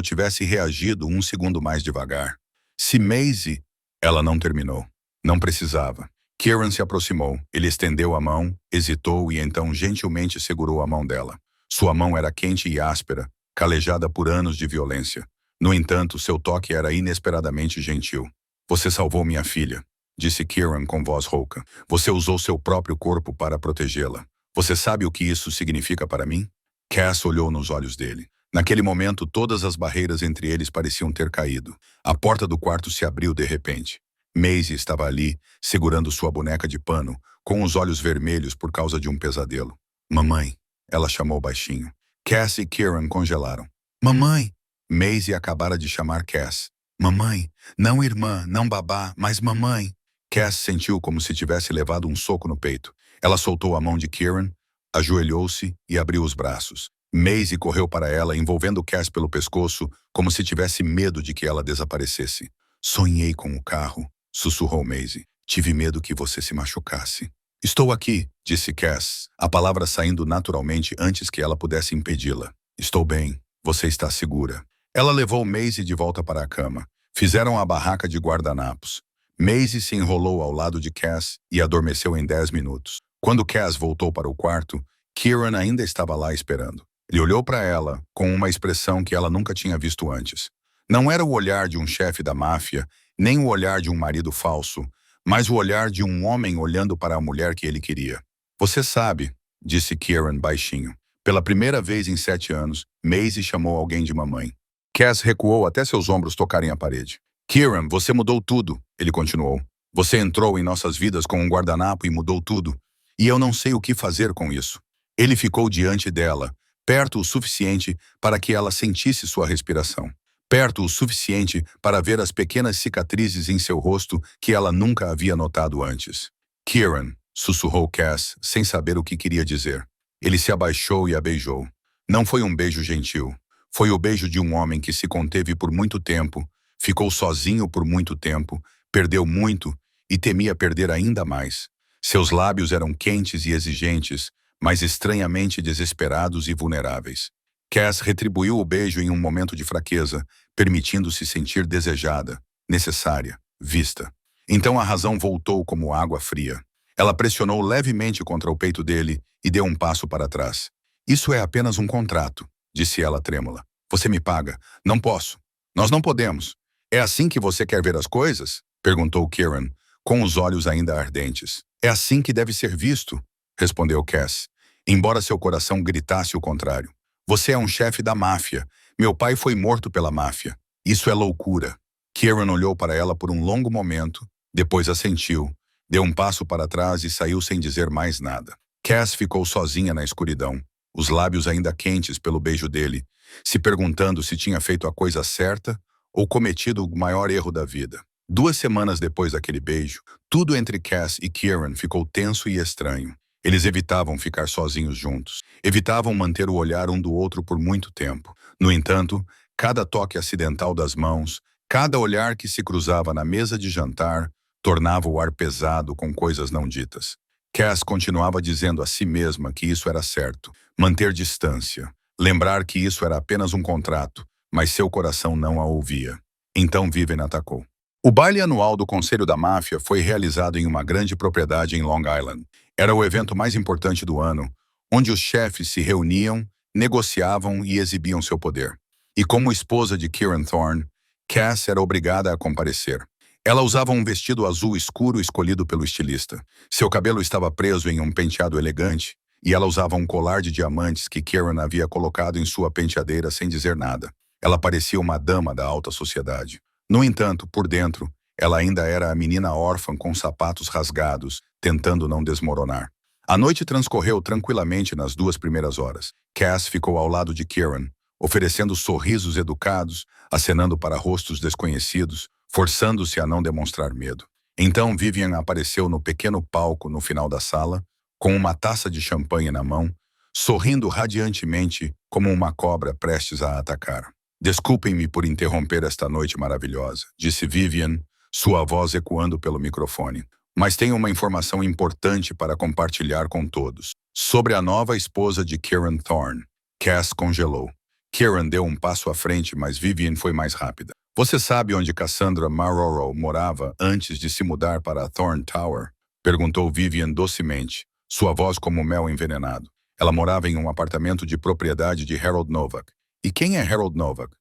tivesse reagido um segundo mais devagar. Se Maisie... Ela não terminou. Não precisava. Kieran se aproximou. Ele estendeu a mão, hesitou e então gentilmente segurou a mão dela. Sua mão era quente e áspera, calejada por anos de violência. No entanto, seu toque era inesperadamente gentil. Você salvou minha filha, disse Kieran com voz rouca. Você usou seu próprio corpo para protegê-la. Você sabe o que isso significa para mim? Cass olhou nos olhos dele. Naquele momento, todas as barreiras entre eles pareciam ter caído. A porta do quarto se abriu de repente. Maisie estava ali, segurando sua boneca de pano, com os olhos vermelhos por causa de um pesadelo. Mamãe, ela chamou baixinho. Cass e Kieran congelaram. Mamãe! Maisie acabara de chamar Cass. Mamãe, não irmã, não babá, mas mamãe. Cass sentiu como se tivesse levado um soco no peito. Ela soltou a mão de Kieran, ajoelhou-se e abriu os braços. Maisie correu para ela, envolvendo Cass pelo pescoço, como se tivesse medo de que ela desaparecesse. Sonhei com o carro, sussurrou Maisie. Tive medo que você se machucasse. Estou aqui, disse Cass, a palavra saindo naturalmente antes que ela pudesse impedi-la. Estou bem. Você está segura. Ela levou Maisie de volta para a cama. Fizeram a barraca de guardanapos. Maisie se enrolou ao lado de Cass e adormeceu em 10 minutos. Quando Cass voltou para o quarto, Kieran ainda estava lá esperando. Ele olhou para ela com uma expressão que ela nunca tinha visto antes. Não era o olhar de um chefe da máfia, nem o olhar de um marido falso, mas o olhar de um homem olhando para a mulher que ele queria. Você sabe, disse Kieran baixinho. Pela primeira vez em 7 anos, Maisie chamou alguém de mamãe. Cass recuou até seus ombros tocarem a parede. Kieran, você mudou tudo, ele continuou. Você entrou em nossas vidas com um guardanapo e mudou tudo. E eu não sei o que fazer com isso. Ele ficou diante dela, perto o suficiente para que ela sentisse sua respiração. Perto o suficiente para ver as pequenas cicatrizes em seu rosto que ela nunca havia notado antes. Kieran, sussurrou Cass, sem saber o que queria dizer. Ele se abaixou e a beijou. Não foi um beijo gentil. Foi o beijo de um homem que se conteve por muito tempo, ficou sozinho por muito tempo, perdeu muito e temia perder ainda mais. Seus lábios eram quentes e exigentes, mas estranhamente desesperados e vulneráveis. Cass retribuiu o beijo em um momento de fraqueza, permitindo-se sentir desejada, necessária, vista. Então a razão voltou como água fria. Ela pressionou levemente contra o peito dele e deu um passo para trás. Isso é apenas um contrato, disse ela trêmula. Você me paga. Não posso. Nós não podemos. É assim que você quer ver as coisas? Perguntou Kieran, com os olhos ainda ardentes. É assim que deve ser visto, respondeu Cass, embora seu coração gritasse o contrário. Você é um chefe da máfia. Meu pai foi morto pela máfia. Isso é loucura. Kieran olhou para ela por um longo momento, depois assentiu, deu um passo para trás e saiu sem dizer mais nada. Cass ficou sozinha na escuridão, os lábios ainda quentes pelo beijo dele, se perguntando se tinha feito a coisa certa ou cometido o maior erro da vida. 2 semanas depois daquele beijo, tudo entre Cass e Kieran ficou tenso e estranho. Eles evitavam ficar sozinhos juntos, evitavam manter o olhar um do outro por muito tempo. No entanto, cada toque acidental das mãos, cada olhar que se cruzava na mesa de jantar, tornava o ar pesado com coisas não ditas. Cass continuava dizendo a si mesma que isso era certo, manter distância, lembrar que isso era apenas um contrato, mas seu coração não a ouvia. Então Vivian atacou. O baile anual do Conselho da Máfia foi realizado em uma grande propriedade em Long Island. Era o evento mais importante do ano, onde os chefes se reuniam, negociavam e exibiam seu poder. E como esposa de Kieran Thorne, Cass era obrigada a comparecer. Ela usava um vestido azul escuro escolhido pelo estilista. Seu cabelo estava preso em um penteado elegante, e ela usava um colar de diamantes que Kieran havia colocado em sua penteadeira sem dizer nada. Ela parecia uma dama da alta sociedade. No entanto, por dentro, ela ainda era a menina órfã com sapatos rasgados, tentando não desmoronar. A noite transcorreu tranquilamente nas 2 primeiras horas. Cass ficou ao lado de Kieran, oferecendo sorrisos educados, acenando para rostos desconhecidos, forçando-se a não demonstrar medo. Então Vivian apareceu no pequeno palco no final da sala, com uma taça de champanhe na mão, sorrindo radiantemente como uma cobra prestes a atacar. Desculpem-me por interromper esta noite maravilhosa, disse Vivian, sua voz ecoando pelo microfone. Mas tenho uma informação importante para compartilhar com todos. Sobre a nova esposa de Kieran Thorne. Cass congelou. Kieran deu um passo à frente, mas Vivian foi mais rápida. Você sabe onde Cassandra Marrero morava antes de se mudar para a Thorne Tower? Perguntou Vivian docemente, sua voz como mel envenenado. Ela morava em um apartamento de propriedade de Harold Novak. E quem é Harold Novak?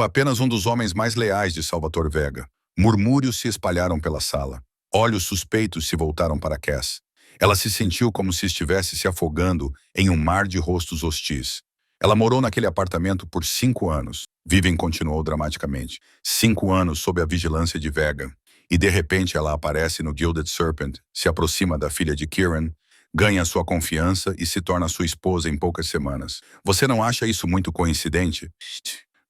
Apenas um dos homens mais leais de Salvatore Vega. Murmúrios se espalharam pela sala. Olhos suspeitos se voltaram para Cass. Ela se sentiu como se estivesse se afogando em um mar de rostos hostis. Ela morou naquele apartamento por 5 anos. Vivian continuou dramaticamente. 5 anos sob a vigilância de Vega. E de repente ela aparece no Gilded Serpent, se aproxima da filha de Kieran, ganha sua confiança e se torna sua esposa em poucas semanas. Você não acha isso muito coincidente?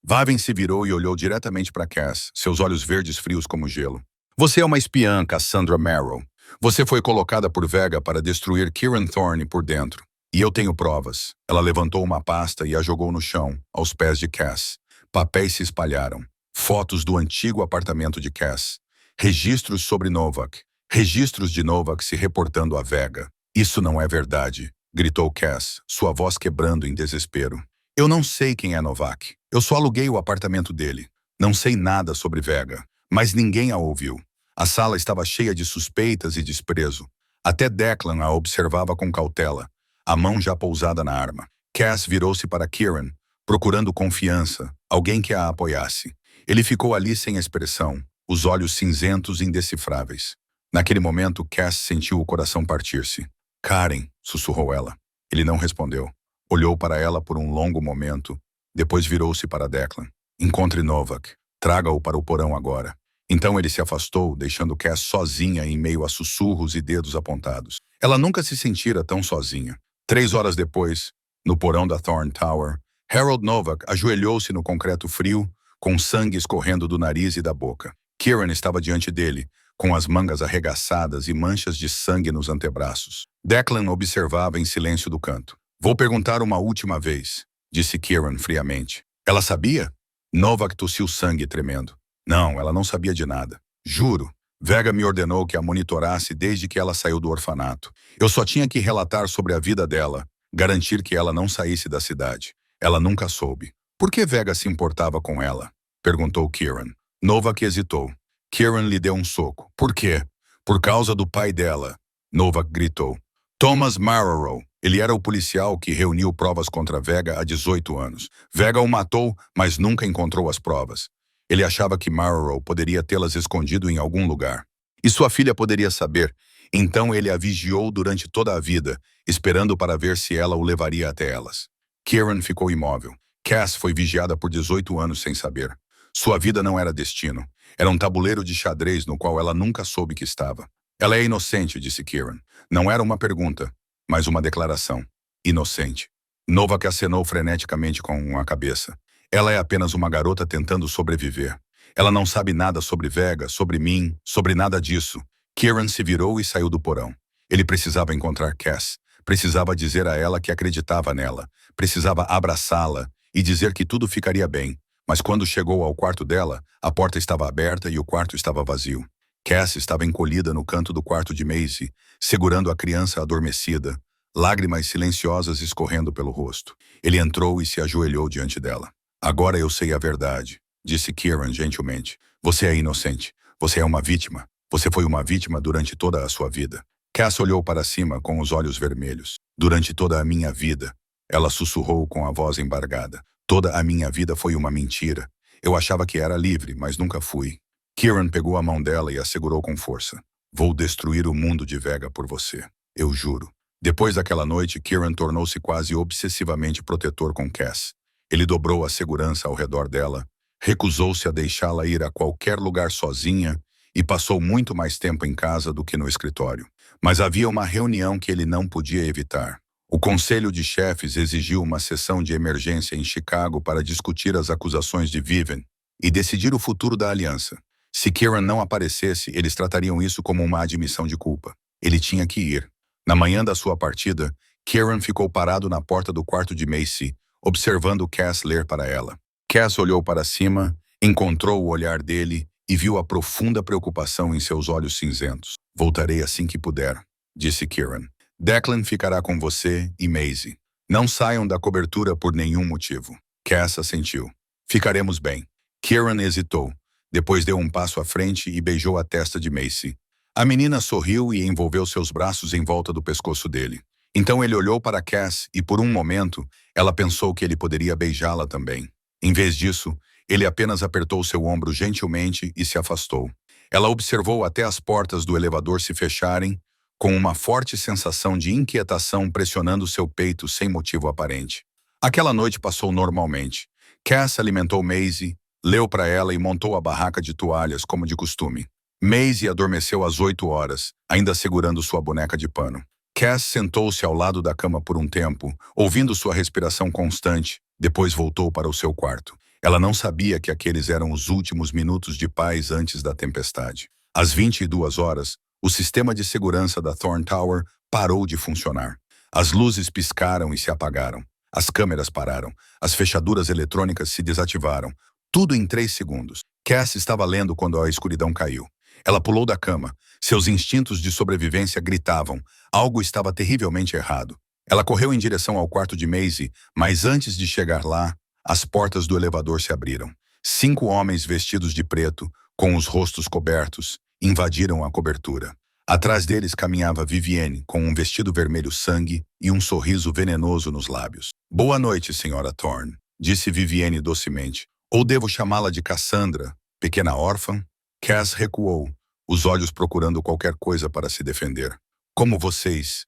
Vivian se virou e olhou diretamente para Cass, seus olhos verdes frios como gelo. Você é uma espiã, Cassandra Marrero. Você foi colocada por Vega para destruir Kieran Thorne por dentro. E eu tenho provas. Ela levantou uma pasta e a jogou no chão, aos pés de Cass. Papéis se espalharam. Fotos do antigo apartamento de Cass. Registros sobre Novak. Registros de Novak se reportando a Vega. Isso não é verdade, gritou Cass, sua voz quebrando em desespero. Eu não sei quem é Novak. Eu só aluguei o apartamento dele. Não sei nada sobre Vega, mas ninguém a ouviu. A sala estava cheia de suspeitas e desprezo. Até Declan a observava com cautela, a mão já pousada na arma. Cass virou-se para Kieran, procurando confiança, alguém que a apoiasse. Ele ficou ali sem expressão, os olhos cinzentos e indecifráveis. Naquele momento, Cass sentiu o coração partir-se. Karen, sussurrou ela. Ele não respondeu. Olhou para ela por um longo momento, depois virou-se para Declan. Encontre Novak. Traga-o para o porão agora. Então ele se afastou, deixando Cass sozinha em meio a sussurros e dedos apontados. Ela nunca se sentira tão sozinha. 3 horas depois, no porão da Thorn Tower, Harold Novak ajoelhou-se no concreto frio, com sangue escorrendo do nariz e da boca. Kieran estava diante dele, com as mangas arregaçadas e manchas de sangue nos antebraços. Declan observava em silêncio do canto. Vou perguntar uma última vez, disse Kieran friamente. Ela sabia? Novak tossiu sangue tremendo. Não, ela não sabia de nada. Juro. Vega me ordenou que a monitorasse desde que ela saiu do orfanato. Eu só tinha que relatar sobre a vida dela, garantir que ela não saísse da cidade. Ela nunca soube. Por que Vega se importava com ela? Perguntou Kieran. Novak hesitou. Kieran lhe deu um soco. Por quê? Por causa do pai dela. Novak gritou. Thomas Marrero. Ele era o policial que reuniu provas contra Vega há 18 anos. Vega o matou, mas nunca encontrou as provas. Ele achava que Marrero poderia tê-las escondido em algum lugar. E sua filha poderia saber. Então ele a vigiou durante toda a vida, esperando para ver se ela o levaria até elas. Kieran ficou imóvel. Cass foi vigiada por 18 anos sem saber. Sua vida não era destino. Era um tabuleiro de xadrez no qual ela nunca soube que estava. Ela é inocente, disse Kieran. Não era uma pergunta, mas uma declaração. Inocente. Novak acenou freneticamente com a cabeça. Ela é apenas uma garota tentando sobreviver. Ela não sabe nada sobre Vega, sobre mim, sobre nada disso. Kieran se virou e saiu do porão. Ele precisava encontrar Cass. Precisava dizer a ela que acreditava nela. Precisava abraçá-la e dizer que tudo ficaria bem. Mas quando chegou ao quarto dela, a porta estava aberta e o quarto estava vazio. Cass estava encolhida no canto do quarto de Maisie, segurando a criança adormecida, lágrimas silenciosas escorrendo pelo rosto. Ele entrou e se ajoelhou diante dela. Agora eu sei a verdade, disse Kieran gentilmente. Você é inocente. Você é uma vítima. Você foi uma vítima durante toda a sua vida. Cass olhou para cima com os olhos vermelhos. Durante toda a minha vida, ela sussurrou com a voz embargada. Toda a minha vida foi uma mentira. Eu achava que era livre, mas nunca fui. Kieran pegou a mão dela e a segurou com força. Vou destruir o mundo de Vega por você. Eu juro. Depois daquela noite, Kieran tornou-se quase obsessivamente protetor com Cass. Ele dobrou a segurança ao redor dela, recusou-se a deixá-la ir a qualquer lugar sozinha e passou muito mais tempo em casa do que no escritório. Mas havia uma reunião que ele não podia evitar. O Conselho de Chefes exigiu uma sessão de emergência em Chicago para discutir as acusações de Vivian e decidir o futuro da aliança. Se Kieran não aparecesse, eles tratariam isso como uma admissão de culpa. Ele tinha que ir. Na manhã da sua partida, Kieran ficou parado na porta do quarto de Maisie, observando Cass ler para ela. Cass olhou para cima, encontrou o olhar dele e viu a profunda preocupação em seus olhos cinzentos. Voltarei assim que puder, disse Kieran. Declan ficará com você e Maisie. Não saiam da cobertura por nenhum motivo. Cass assentiu. Ficaremos bem. Kieran hesitou. Depois deu um passo à frente e beijou a testa de Maisie. A menina sorriu e envolveu seus braços em volta do pescoço dele. Então ele olhou para Cass e, por um momento, ela pensou que ele poderia beijá-la também. Em vez disso, ele apenas apertou seu ombro gentilmente e se afastou. Ela observou até as portas do elevador se fecharem, com uma forte sensação de inquietação pressionando seu peito sem motivo aparente. Aquela noite passou normalmente. Cass alimentou Maisie, leu para ela e montou a barraca de toalhas como de costume. Maisie adormeceu às 8 horas, ainda segurando sua boneca de pano. Cass sentou-se ao lado da cama por um tempo, ouvindo sua respiração constante, depois voltou para o seu quarto. Ela não sabia que aqueles eram os últimos minutos de paz antes da tempestade. Às 22 horas, o sistema de segurança da Thorn Tower parou de funcionar. As luzes piscaram e se apagaram. As câmeras pararam. As fechaduras eletrônicas se desativaram. Tudo em 3 segundos. Cass estava lendo quando a escuridão caiu. Ela pulou da cama. Seus instintos de sobrevivência gritavam. Algo estava terrivelmente errado. Ela correu em direção ao quarto de Maisie, mas antes de chegar lá, as portas do elevador se abriram. 5 homens vestidos de preto, com os rostos cobertos, invadiram a cobertura. Atrás deles caminhava Vivienne, com um vestido vermelho sangue e um sorriso venenoso nos lábios. Boa noite, senhora Thorne, disse Vivienne docemente. Ou devo chamá-la de Cassandra, pequena órfã? Cass recuou, os olhos procurando qualquer coisa para se defender. Como vocês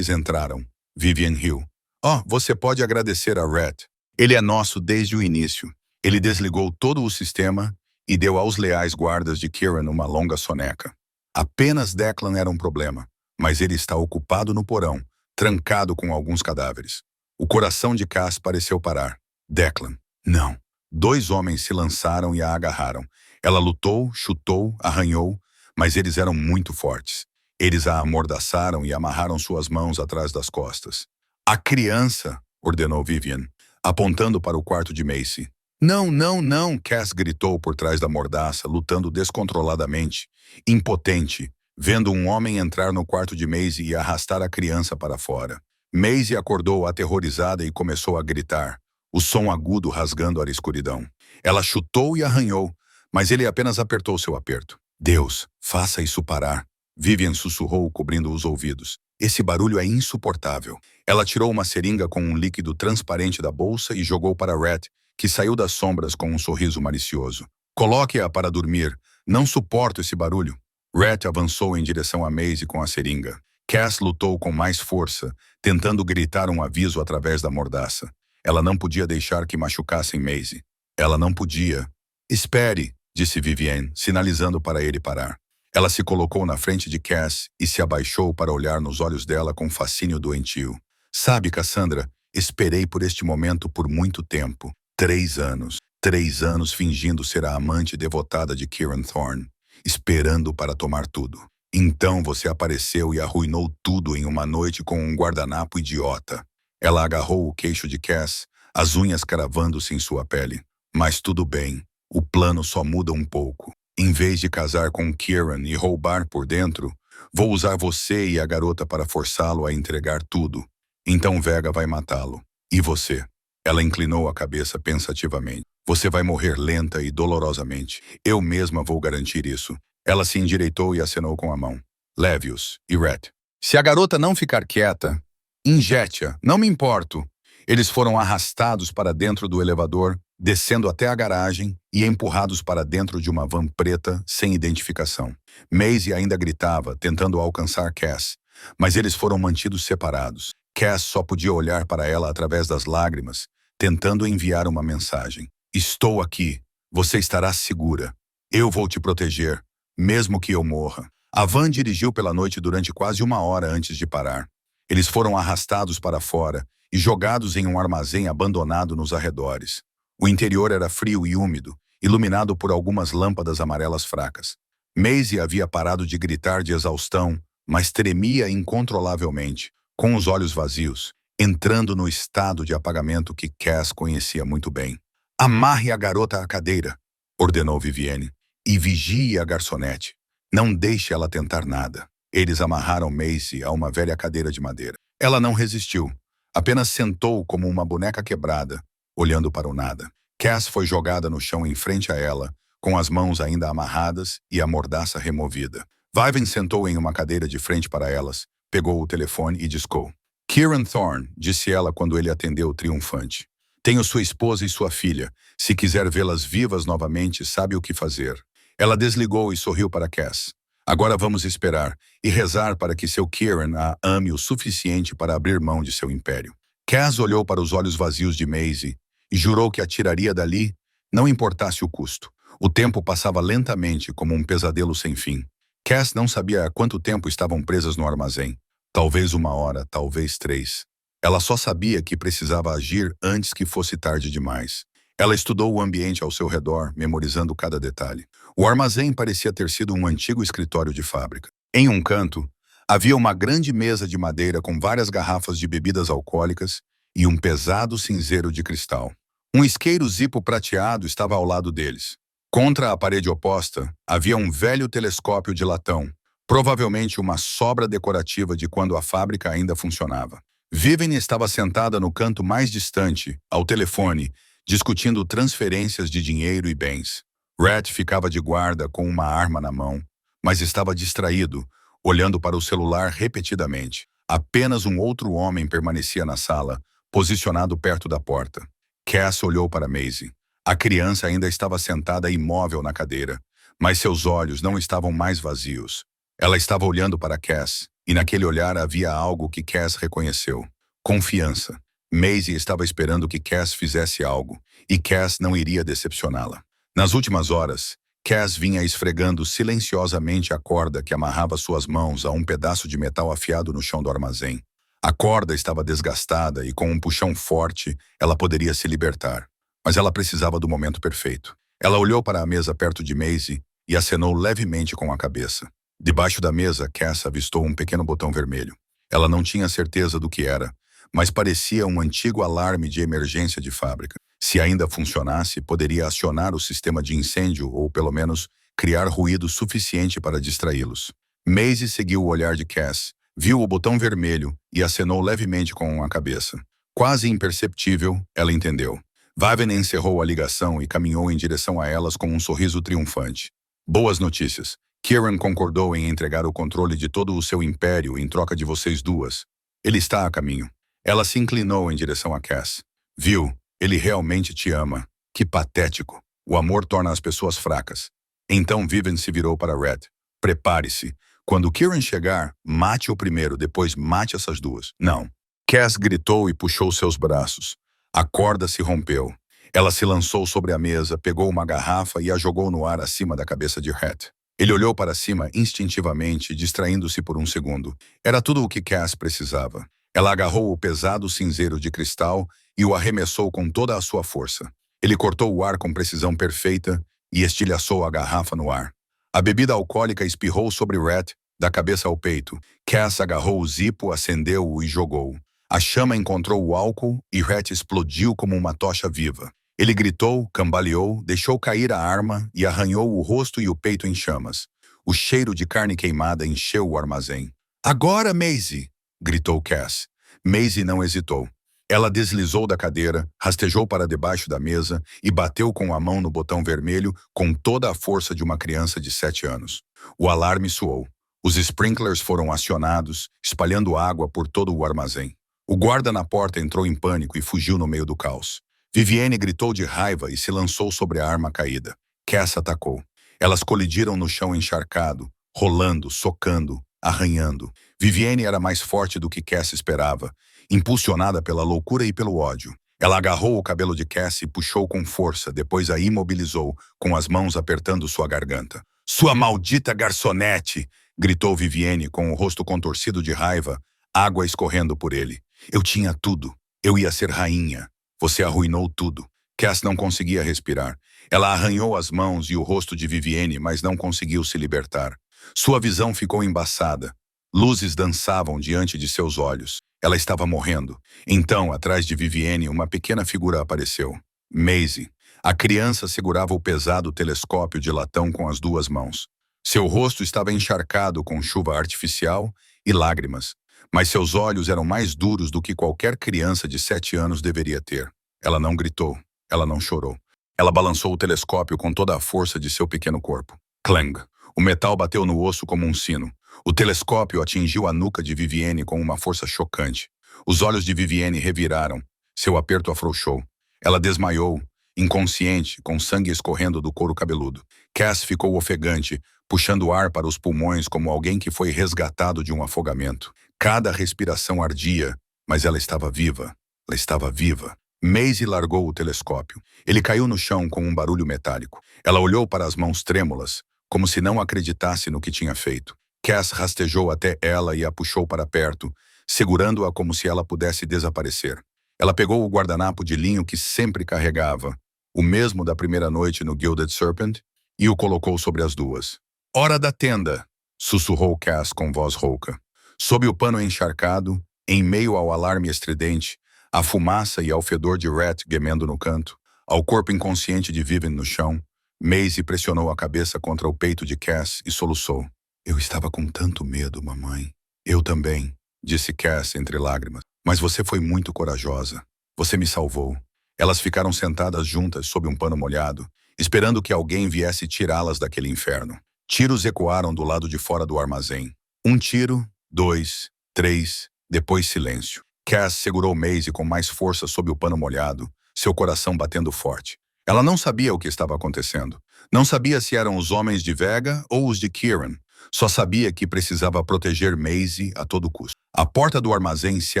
entraram? Vivienne riu. Oh, você pode agradecer a Rhett. Ele é nosso desde o início. Ele desligou todo o sistema e deu aos leais guardas de Kieran uma longa soneca. Apenas Declan era um problema, mas ele está ocupado no porão, trancado com alguns cadáveres. O coração de Cass pareceu parar. Declan. Não. 2 homens se lançaram e a agarraram. Ela lutou, chutou, arranhou, mas eles eram muito fortes. Eles a amordaçaram e amarraram suas mãos atrás das costas. A criança, ordenou Vivienne, apontando para o quarto de Maisie. Não, não, não, Cass gritou por trás da mordaça, lutando descontroladamente, impotente, vendo um homem entrar no quarto de Maisie e arrastar a criança para fora. Maisie acordou aterrorizada e começou a gritar, o som agudo rasgando a escuridão. Ela chutou e arranhou, mas ele apenas apertou seu aperto. Deus, faça isso parar. Vivienne sussurrou, cobrindo os ouvidos. Esse barulho é insuportável. Ela tirou uma seringa com um líquido transparente da bolsa e jogou para Rhett, que saiu das sombras com um sorriso malicioso. Coloque-a para dormir. Não suporto esse barulho. Rhett avançou em direção a Maisie com a seringa. Cass lutou com mais força, tentando gritar um aviso através da mordaça. Ela não podia deixar que machucassem Maisie. Ela não podia. Espere, disse Vivienne, sinalizando para ele parar. Ela se colocou na frente de Cass e se abaixou para olhar nos olhos dela com fascínio doentio. Sabe, Cassandra, esperei por este momento por muito tempo. 3 anos. 3 anos fingindo ser a amante devotada de Kieran Thorne, esperando para tomar tudo. Então você apareceu e arruinou tudo em uma noite com um guardanapo idiota. Ela agarrou o queixo de Cass, as unhas cravando-se em sua pele. Mas tudo bem, o plano só muda um pouco. Em vez de casar com Kieran e roubar por dentro, vou usar você e a garota para forçá-lo a entregar tudo. Então Vega vai matá-lo. E você? Ela inclinou a cabeça pensativamente. Você vai morrer lenta e dolorosamente. Eu mesma vou garantir isso. Ela se endireitou e acenou com a mão. Leve-os e Rhett. Se a garota não ficar quieta, injete-a, não me importo. Eles foram arrastados para dentro do elevador, descendo até a garagem e empurrados para dentro de uma van preta sem identificação. Maisie ainda gritava, tentando alcançar Cass, mas eles foram mantidos separados. Cass só podia olhar para ela através das lágrimas, tentando enviar uma mensagem. Estou aqui. Você estará segura. Eu vou te proteger, mesmo que eu morra. A van dirigiu pela noite durante quase 1 hora antes de parar. Eles foram arrastados para fora e jogados em um armazém abandonado nos arredores. O interior era frio e úmido, iluminado por algumas lâmpadas amarelas fracas. Maisie havia parado de gritar de exaustão, mas tremia incontrolavelmente, com os olhos vazios, entrando no estado de apagamento que Cass conhecia muito bem. Amarre a garota à cadeira, ordenou Vivienne, e vigie a garçonete. Não deixe ela tentar nada. Eles amarraram Maisie a uma velha cadeira de madeira. Ela não resistiu, apenas sentou como uma boneca quebrada, olhando para o nada. Cass foi jogada no chão em frente a ela, com as mãos ainda amarradas e a mordaça removida. Vivienne sentou em uma cadeira de frente para elas, pegou o telefone e discou. Kieran Thorne, disse ela quando ele atendeu triunfante. Tenho sua esposa e sua filha. Se quiser vê-las vivas novamente, sabe o que fazer. Ela desligou e sorriu para Cass. Agora vamos esperar e rezar para que seu Kieran a ame o suficiente para abrir mão de seu império. Cass olhou para os olhos vazios de Maisie e jurou que a tiraria dali, não importasse o custo. O tempo passava lentamente como um pesadelo sem fim. Cass não sabia há quanto tempo estavam presas no armazém. Talvez 1 hora, talvez 3. Ela só sabia que precisava agir antes que fosse tarde demais. Ela estudou o ambiente ao seu redor, memorizando cada detalhe. O armazém parecia ter sido um antigo escritório de fábrica. Em um canto, havia uma grande mesa de madeira com várias garrafas de bebidas alcoólicas e um pesado cinzeiro de cristal. Um isqueiro Zippo prateado estava ao lado deles. Contra a parede oposta, havia um velho telescópio de latão, provavelmente uma sobra decorativa de quando a fábrica ainda funcionava. Vivian estava sentada no canto mais distante, ao telefone, discutindo transferências de dinheiro e bens. Rhett ficava de guarda com uma arma na mão, mas estava distraído, olhando para o celular repetidamente. Apenas um outro homem permanecia na sala, posicionado perto da porta. Cass olhou para Maisie. A criança ainda estava sentada imóvel na cadeira, mas seus olhos não estavam mais vazios. Ela estava olhando para Cass, e naquele olhar havia algo que Cass reconheceu. Confiança. Maisie estava esperando que Cass fizesse algo, e Cass não iria decepcioná-la. Nas últimas horas, Cass vinha esfregando silenciosamente a corda que amarrava suas mãos a um pedaço de metal afiado no chão do armazém. A corda estava desgastada e com um puxão forte, ela poderia se libertar. Mas ela precisava do momento perfeito. Ela olhou para a mesa perto de Maisie e acenou levemente com a cabeça. Debaixo da mesa, Cass avistou um pequeno botão vermelho. Ela não tinha certeza do que era, mas parecia um antigo alarme de emergência de fábrica. Se ainda funcionasse, poderia acionar o sistema de incêndio ou, pelo menos, criar ruído suficiente para distraí-los. Maisie seguiu o olhar de Cass, viu o botão vermelho e acenou levemente com a cabeça. Quase imperceptível, ela entendeu. Vivian encerrou a ligação e caminhou em direção a elas com um sorriso triunfante. Boas notícias. Kieran concordou em entregar o controle de todo o seu império em troca de vocês duas. Ele está a caminho. Ela se inclinou em direção a Cass. Viu? Ele realmente te ama. Que patético. O amor torna as pessoas fracas. Então Vivian se virou para Rhett. Prepare-se. Quando Kieran chegar, mate-o primeiro, depois mate essas duas. Não. Cass gritou e puxou seus braços. A corda se rompeu. Ela se lançou sobre a mesa, pegou uma garrafa e a jogou no ar acima da cabeça de Rhett. Ele olhou para cima instintivamente, distraindo-se por um segundo. Era tudo o que Cass precisava. Ela agarrou o pesado cinzeiro de cristal e o arremessou com toda a sua força. Ele cortou o ar com precisão perfeita e estilhaçou a garrafa no ar. A bebida alcoólica espirrou sobre Rhett, da cabeça ao peito. Cass agarrou o zipo, acendeu-o e jogou. A chama encontrou o álcool e Rhett explodiu como uma tocha viva. Ele gritou, cambaleou, deixou cair a arma e arranhou o rosto e o peito em chamas. O cheiro de carne queimada encheu o armazém. Agora, Maisie! Gritou Cass. Maisie não hesitou. Ela deslizou da cadeira, rastejou para debaixo da mesa e bateu com a mão no botão vermelho com toda a força de uma criança de 7 anos. O alarme soou. Os sprinklers foram acionados, espalhando água por todo o armazém. O guarda na porta entrou em pânico e fugiu no meio do caos. Vivienne gritou de raiva e se lançou sobre a arma caída. Cass atacou. Elas colidiram no chão encharcado, rolando, socando, arranhando. Vivienne era mais forte do que Cass esperava, impulsionada pela loucura e pelo ódio. Ela agarrou o cabelo de Cass e puxou com força, depois a imobilizou, com as mãos apertando sua garganta. Sua maldita garçonete! Gritou Vivienne com o rosto contorcido de raiva, água escorrendo por ele. Eu tinha tudo. Eu ia ser rainha. Você arruinou tudo. Cass não conseguia respirar. Ela arranhou as mãos e o rosto de Vivienne, mas não conseguiu se libertar. Sua visão ficou embaçada. Luzes dançavam diante de seus olhos. Ela estava morrendo. Então, atrás de Vivienne, uma pequena figura apareceu. Maisie. A criança segurava o pesado telescópio de latão com as duas mãos. Seu rosto estava encharcado com chuva artificial e lágrimas. Mas seus olhos eram mais duros do que qualquer criança de 7 anos deveria ter. Ela não gritou. Ela não chorou. Ela balançou o telescópio com toda a força de seu pequeno corpo. Clang! O metal bateu no osso como um sino. O telescópio atingiu a nuca de Vivienne com uma força chocante. Os olhos de Vivienne reviraram. Seu aperto afrouxou. Ela desmaiou, inconsciente, com sangue escorrendo do couro cabeludo. Cass ficou ofegante, puxando ar para os pulmões como alguém que foi resgatado de um afogamento. Cada respiração ardia, mas ela estava viva. Ela estava viva. Maisie largou o telescópio. Ele caiu no chão com um barulho metálico. Ela olhou para as mãos trêmulas, como se não acreditasse no que tinha feito. Cass rastejou até ela e a puxou para perto, segurando-a como se ela pudesse desaparecer. Ela pegou o guardanapo de linho que sempre carregava, o mesmo da primeira noite no Gilded Serpent, e o colocou sobre as duas. Hora da tenda! Sussurrou Cass com voz rouca. Sob o pano encharcado, em meio ao alarme estridente, à fumaça e ao fedor de Rhett gemendo no canto, ao corpo inconsciente de Vivian no chão, Maisie pressionou a cabeça contra o peito de Cass e soluçou. Eu estava com tanto medo, mamãe. Eu também, disse Cass entre lágrimas. Mas você foi muito corajosa. Você me salvou. Elas ficaram sentadas juntas sob um pano molhado, esperando que alguém viesse tirá-las daquele inferno. Tiros ecoaram do lado de fora do armazém. Um tiro, 2, 3, depois silêncio. Cass segurou Maisie com mais força sob o pano molhado, seu coração batendo forte. Ela não sabia o que estava acontecendo. Não sabia se eram os homens de Vega ou os de Kieran. Só sabia que precisava proteger Maisie a todo custo. A porta do armazém se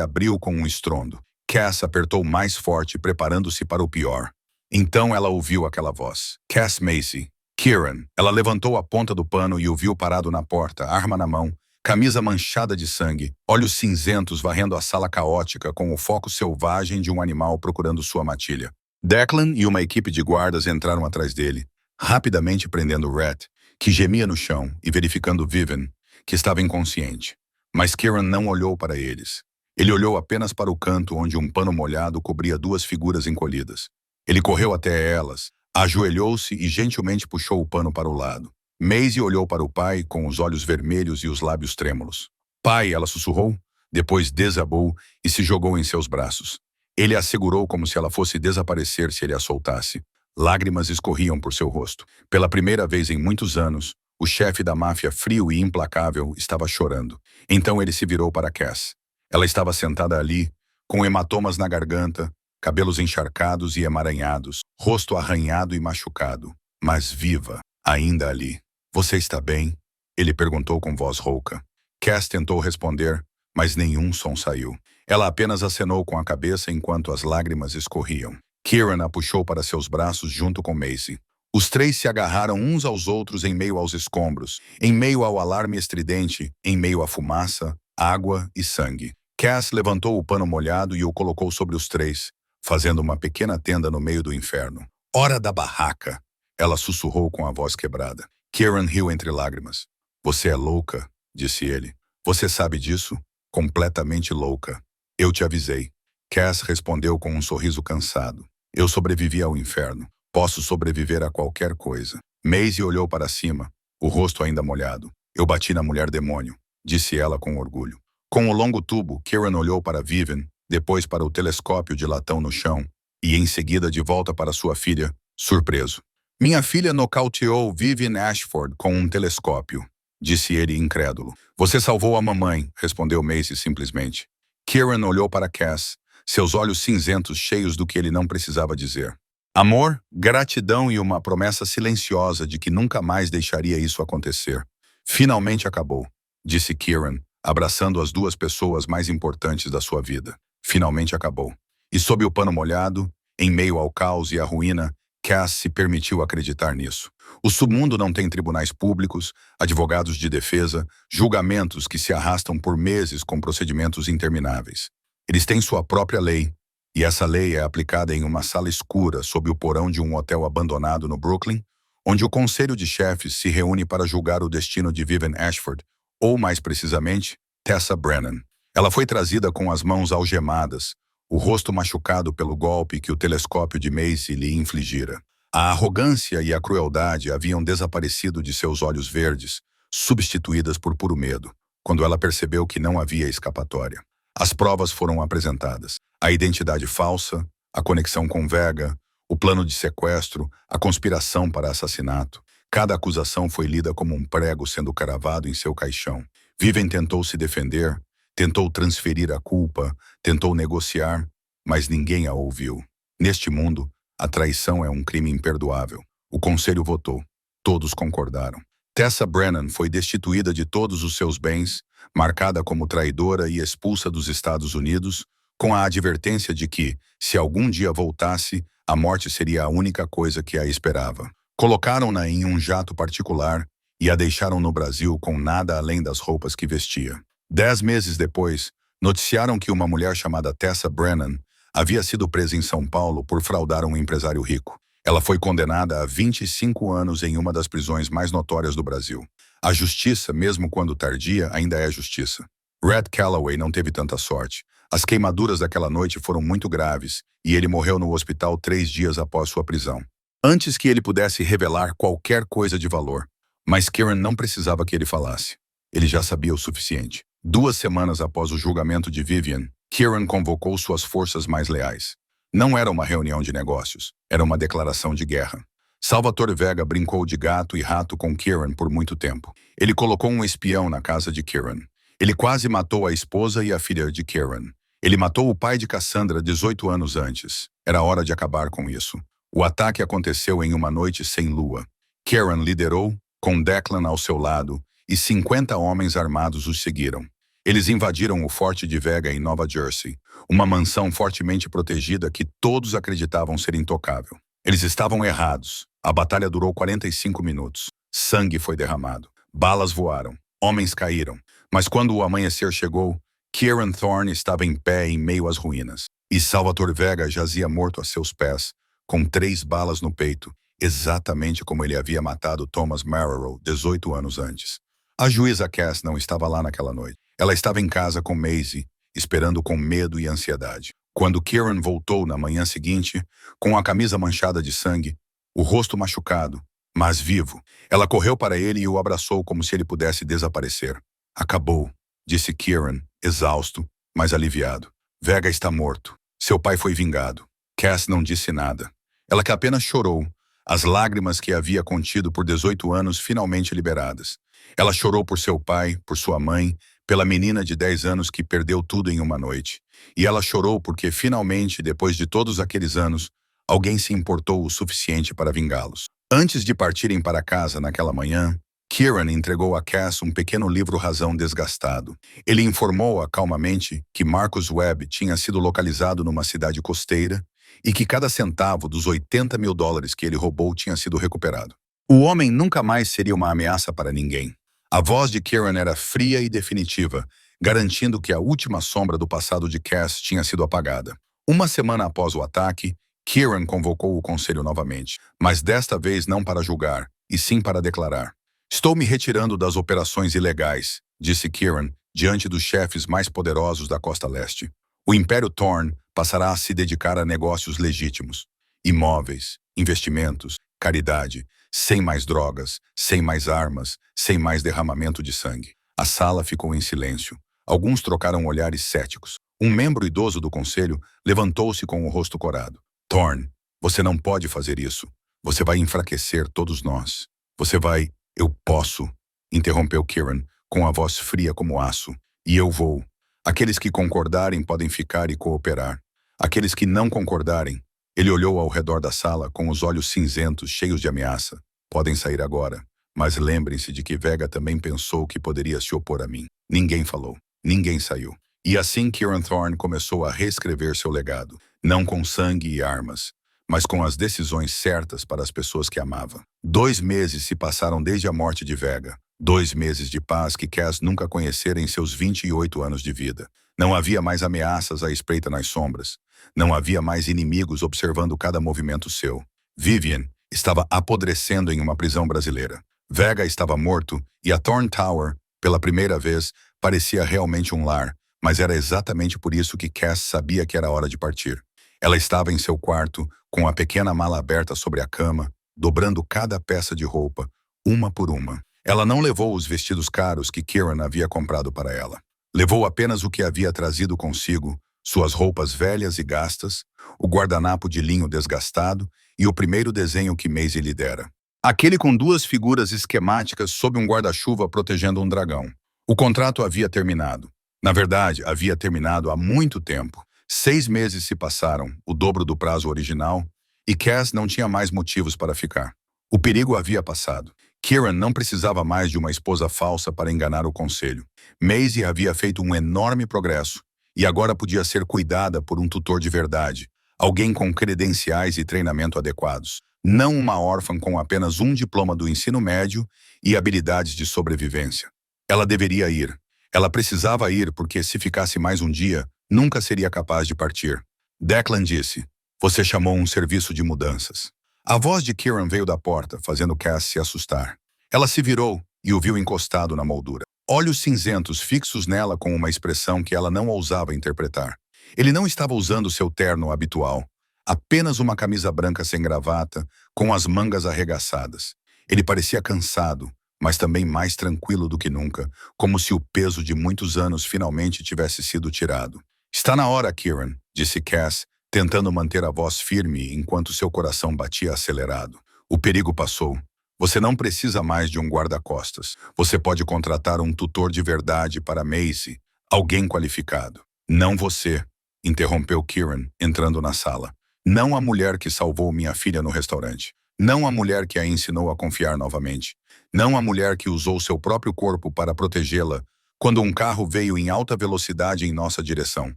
abriu com um estrondo. Cass apertou mais forte, preparando-se para o pior. Então ela ouviu aquela voz. Cass Maisie. Kieran. Ela levantou a ponta do pano e o viu parado na porta, arma na mão, camisa manchada de sangue, olhos cinzentos varrendo a sala caótica com o foco selvagem de um animal procurando sua matilha. Declan e uma equipe de guardas entraram atrás dele, rapidamente prendendo Rhett, que gemia no chão, e verificando Vivian, que estava inconsciente. Mas Kieran não olhou para eles. Ele olhou apenas para o canto onde um pano molhado cobria duas figuras encolhidas. Ele correu até elas, ajoelhou-se e gentilmente puxou o pano para o lado. Maisie olhou para o pai com os olhos vermelhos e os lábios trêmulos. Pai, ela sussurrou, depois desabou e se jogou em seus braços. Ele a segurou como se ela fosse desaparecer se ele a soltasse. Lágrimas escorriam por seu rosto. Pela primeira vez em muitos anos, o chefe da máfia frio e implacável estava chorando. Então ele se virou para Cass. Ela estava sentada ali, com hematomas na garganta, cabelos encharcados e emaranhados, rosto arranhado e machucado, mas viva, ainda ali. Você está bem? Ele perguntou com voz rouca. Cass tentou responder, mas nenhum som saiu. Ela apenas acenou com a cabeça enquanto as lágrimas escorriam. Kieran a puxou para seus braços junto com Maisie. Os três se agarraram uns aos outros em meio aos escombros, em meio ao alarme estridente, em meio à fumaça, água e sangue. Cass levantou o pano molhado e o colocou sobre os três, fazendo uma pequena tenda no meio do inferno. Hora da barraca! Ela sussurrou com a voz quebrada. Kieran riu entre lágrimas. Você é louca, disse ele. Você sabe disso? Completamente louca. Eu te avisei. Cass respondeu com um sorriso cansado. Eu sobrevivi ao inferno. Posso sobreviver a qualquer coisa. Maisie olhou para cima, o rosto ainda molhado. Eu bati na mulher demônio, disse ela com orgulho. Com o longo tubo, Kieran olhou para Vivian, depois para o telescópio de latão no chão, e em seguida de volta para sua filha, surpreso. Minha filha nocauteou Vivian Ashford com um telescópio, disse ele incrédulo. Você salvou a mamãe, respondeu Maisie simplesmente. Kieran olhou para Cass, seus olhos cinzentos cheios do que ele não precisava dizer. Amor, gratidão e uma promessa silenciosa de que nunca mais deixaria isso acontecer. Finalmente acabou, disse Kieran, abraçando as duas pessoas mais importantes da sua vida. Finalmente acabou. E sob o pano molhado, em meio ao caos e à ruína, Cass se permitiu acreditar nisso. O submundo não tem tribunais públicos, advogados de defesa, julgamentos que se arrastam por meses com procedimentos intermináveis. Eles têm sua própria lei, e essa lei é aplicada em uma sala escura sob o porão de um hotel abandonado no Brooklyn, onde o conselho de chefes se reúne para julgar o destino de Vivian Ashford, ou mais precisamente, Tessa Brennan. Ela foi trazida com as mãos algemadas, o rosto machucado pelo golpe que o telescópio de Maisie lhe infligira. A arrogância e a crueldade haviam desaparecido de seus olhos verdes, substituídas por puro medo, quando ela percebeu que não havia escapatória. As provas foram apresentadas. A identidade falsa, a conexão com Vega, o plano de sequestro, a conspiração para assassinato. Cada acusação foi lida como um prego sendo cravado em seu caixão. Vivian tentou se defender, tentou transferir a culpa, tentou negociar, mas ninguém a ouviu. Neste mundo, a traição é um crime imperdoável. O conselho votou. Todos concordaram. Tessa Brennan foi destituída de todos os seus bens, marcada como traidora e expulsa dos Estados Unidos, com a advertência de que, se algum dia voltasse, a morte seria a única coisa que a esperava. Colocaram-na em um jato particular e a deixaram no Brasil com nada além das roupas que vestia. 10 meses depois, noticiaram que uma mulher chamada Tessa Brennan havia sido presa em São Paulo por fraudar um empresário rico. Ela foi condenada a 25 anos em uma das prisões mais notórias do Brasil. A justiça, mesmo quando tardia, ainda é justiça. Red Calloway não teve tanta sorte. As queimaduras daquela noite foram muito graves e ele morreu no hospital 3 dias após sua prisão. antes que ele pudesse revelar qualquer coisa de valor. Mas Kieran não precisava que ele falasse. Ele já sabia o suficiente. 2 semanas após o julgamento de Vivian, Kieran convocou suas forças mais leais. Não era uma reunião de negócios, era uma declaração de guerra. Salvatore Vega brincou de gato e rato com Kieran por muito tempo. Ele colocou um espião na casa de Kieran. Ele quase matou a esposa e a filha de Kieran. Ele matou o pai de Cassandra 18 anos antes. Era hora de acabar com isso. O ataque aconteceu em uma noite sem lua. Kieran liderou, com Declan ao seu lado, e 50 homens armados os seguiram. Eles invadiram o Forte de Vega em Nova Jersey, uma mansão fortemente protegida que todos acreditavam ser intocável. Eles estavam errados. A batalha durou 45 minutos. Sangue foi derramado. Balas voaram. Homens caíram. Mas quando o amanhecer chegou, Kieran Thorne estava em pé em meio às ruínas. E Salvatore Vega jazia morto a seus pés, com 3 balas no peito, exatamente como ele havia matado Thomas Marrero 18 anos antes. A juíza Cass não estava lá naquela noite. Ela estava em casa com Maisie, esperando com medo e ansiedade. Quando Kieran voltou na manhã seguinte, com a camisa manchada de sangue, o rosto machucado, mas vivo, ela correu para ele e o abraçou como se ele pudesse desaparecer. Acabou, disse Kieran, exausto, mas aliviado. Vega está morto. Seu pai foi vingado. Cass não disse nada. Ela que apenas chorou, as lágrimas que havia contido por 18 anos finalmente liberadas. Ela chorou por seu pai, por sua mãe, pela menina de 10 anos que perdeu tudo em uma noite. E ela chorou porque finalmente, depois de todos aqueles anos, alguém se importou o suficiente para vingá-los. Antes de partirem para casa naquela manhã, Kieran entregou a Cass um pequeno livro-razão desgastado. Ele informou-a calmamente que Marcus Webb tinha sido localizado numa cidade costeira e que cada centavo dos $80 mil que ele roubou tinha sido recuperado. O homem nunca mais seria uma ameaça para ninguém. A voz de Kieran era fria e definitiva, garantindo que a última sombra do passado de Cass tinha sido apagada. Uma semana após o ataque, Kieran convocou o conselho novamente, mas desta vez não para julgar, e sim para declarar. Estou me retirando das operações ilegais, disse Kieran, diante dos chefes mais poderosos da Costa Leste. O Império Thorne passará a se dedicar a negócios legítimos. Imóveis, investimentos, caridade, sem mais drogas, sem mais armas, sem mais derramamento de sangue. A sala ficou em silêncio. Alguns trocaram olhares céticos. Um membro idoso do conselho levantou-se com o rosto corado. Thorne, você não pode fazer isso. Você vai enfraquecer todos nós. Você vai... Eu posso, interrompeu Kieran, com a voz fria como aço. E eu vou. Aqueles que concordarem podem ficar e cooperar. Aqueles que não concordarem... Ele olhou ao redor da sala com os olhos cinzentos, cheios de ameaça. Podem sair agora. Mas lembrem-se de que Vega também pensou que poderia se opor a mim. Ninguém falou. Ninguém saiu. E assim Kieran Thorne começou a reescrever seu legado. Não com sangue e armas, mas com as decisões certas para as pessoas que amava. 2 meses se passaram desde a morte de Vega. 2 meses de paz que Cass nunca conhecera em seus 28 anos de vida. Não havia mais ameaças à espreita nas sombras. Não havia mais inimigos observando cada movimento seu. Vivian estava apodrecendo em uma prisão brasileira. Vega estava morto e a Thorne Tower, pela primeira vez, parecia realmente um lar, mas era exatamente por isso que Cass sabia que era hora de partir. Ela estava em seu quarto, com a pequena mala aberta sobre a cama, dobrando cada peça de roupa, uma por uma. Ela não levou os vestidos caros que Kieran havia comprado para ela. Levou apenas o que havia trazido consigo, suas roupas velhas e gastas, o guardanapo de linho desgastado e o primeiro desenho que Maisie lhe dera. Aquele com 2 figuras esquemáticas sob um guarda-chuva protegendo um dragão. O contrato havia terminado. Na verdade, havia terminado há muito tempo. 6 meses se passaram, o dobro do prazo original, e Cass não tinha mais motivos para ficar. O perigo havia passado. Kieran não precisava mais de uma esposa falsa para enganar o conselho. Maisie havia feito um enorme progresso, e agora podia ser cuidada por um tutor de verdade, alguém com credenciais e treinamento adequados. Não uma órfã com apenas um diploma do ensino médio e habilidades de sobrevivência. Ela deveria ir. Ela precisava ir porque, se ficasse mais um dia, nunca seria capaz de partir. Declan disse, você chamou um serviço de mudanças. A voz de Kieran veio da porta, fazendo Cass se assustar. Ela se virou e o viu encostado na moldura. Olhos cinzentos fixos nela com uma expressão que ela não ousava interpretar. Ele não estava usando seu terno habitual. Apenas uma camisa branca sem gravata, com as mangas arregaçadas. Ele parecia cansado, mas também mais tranquilo do que nunca, como se o peso de muitos anos finalmente tivesse sido tirado. Está na hora, Kieran, disse Cass, tentando manter a voz firme enquanto seu coração batia acelerado. O perigo passou. Você não precisa mais de um guarda-costas. Você pode contratar um tutor de verdade para Maisie, alguém qualificado. Não você, interrompeu Kieran, entrando na sala. Não a mulher que salvou minha filha no restaurante. Não a mulher que a ensinou a confiar novamente. Não a mulher que usou seu próprio corpo para protegê-la quando um carro veio em alta velocidade em nossa direção.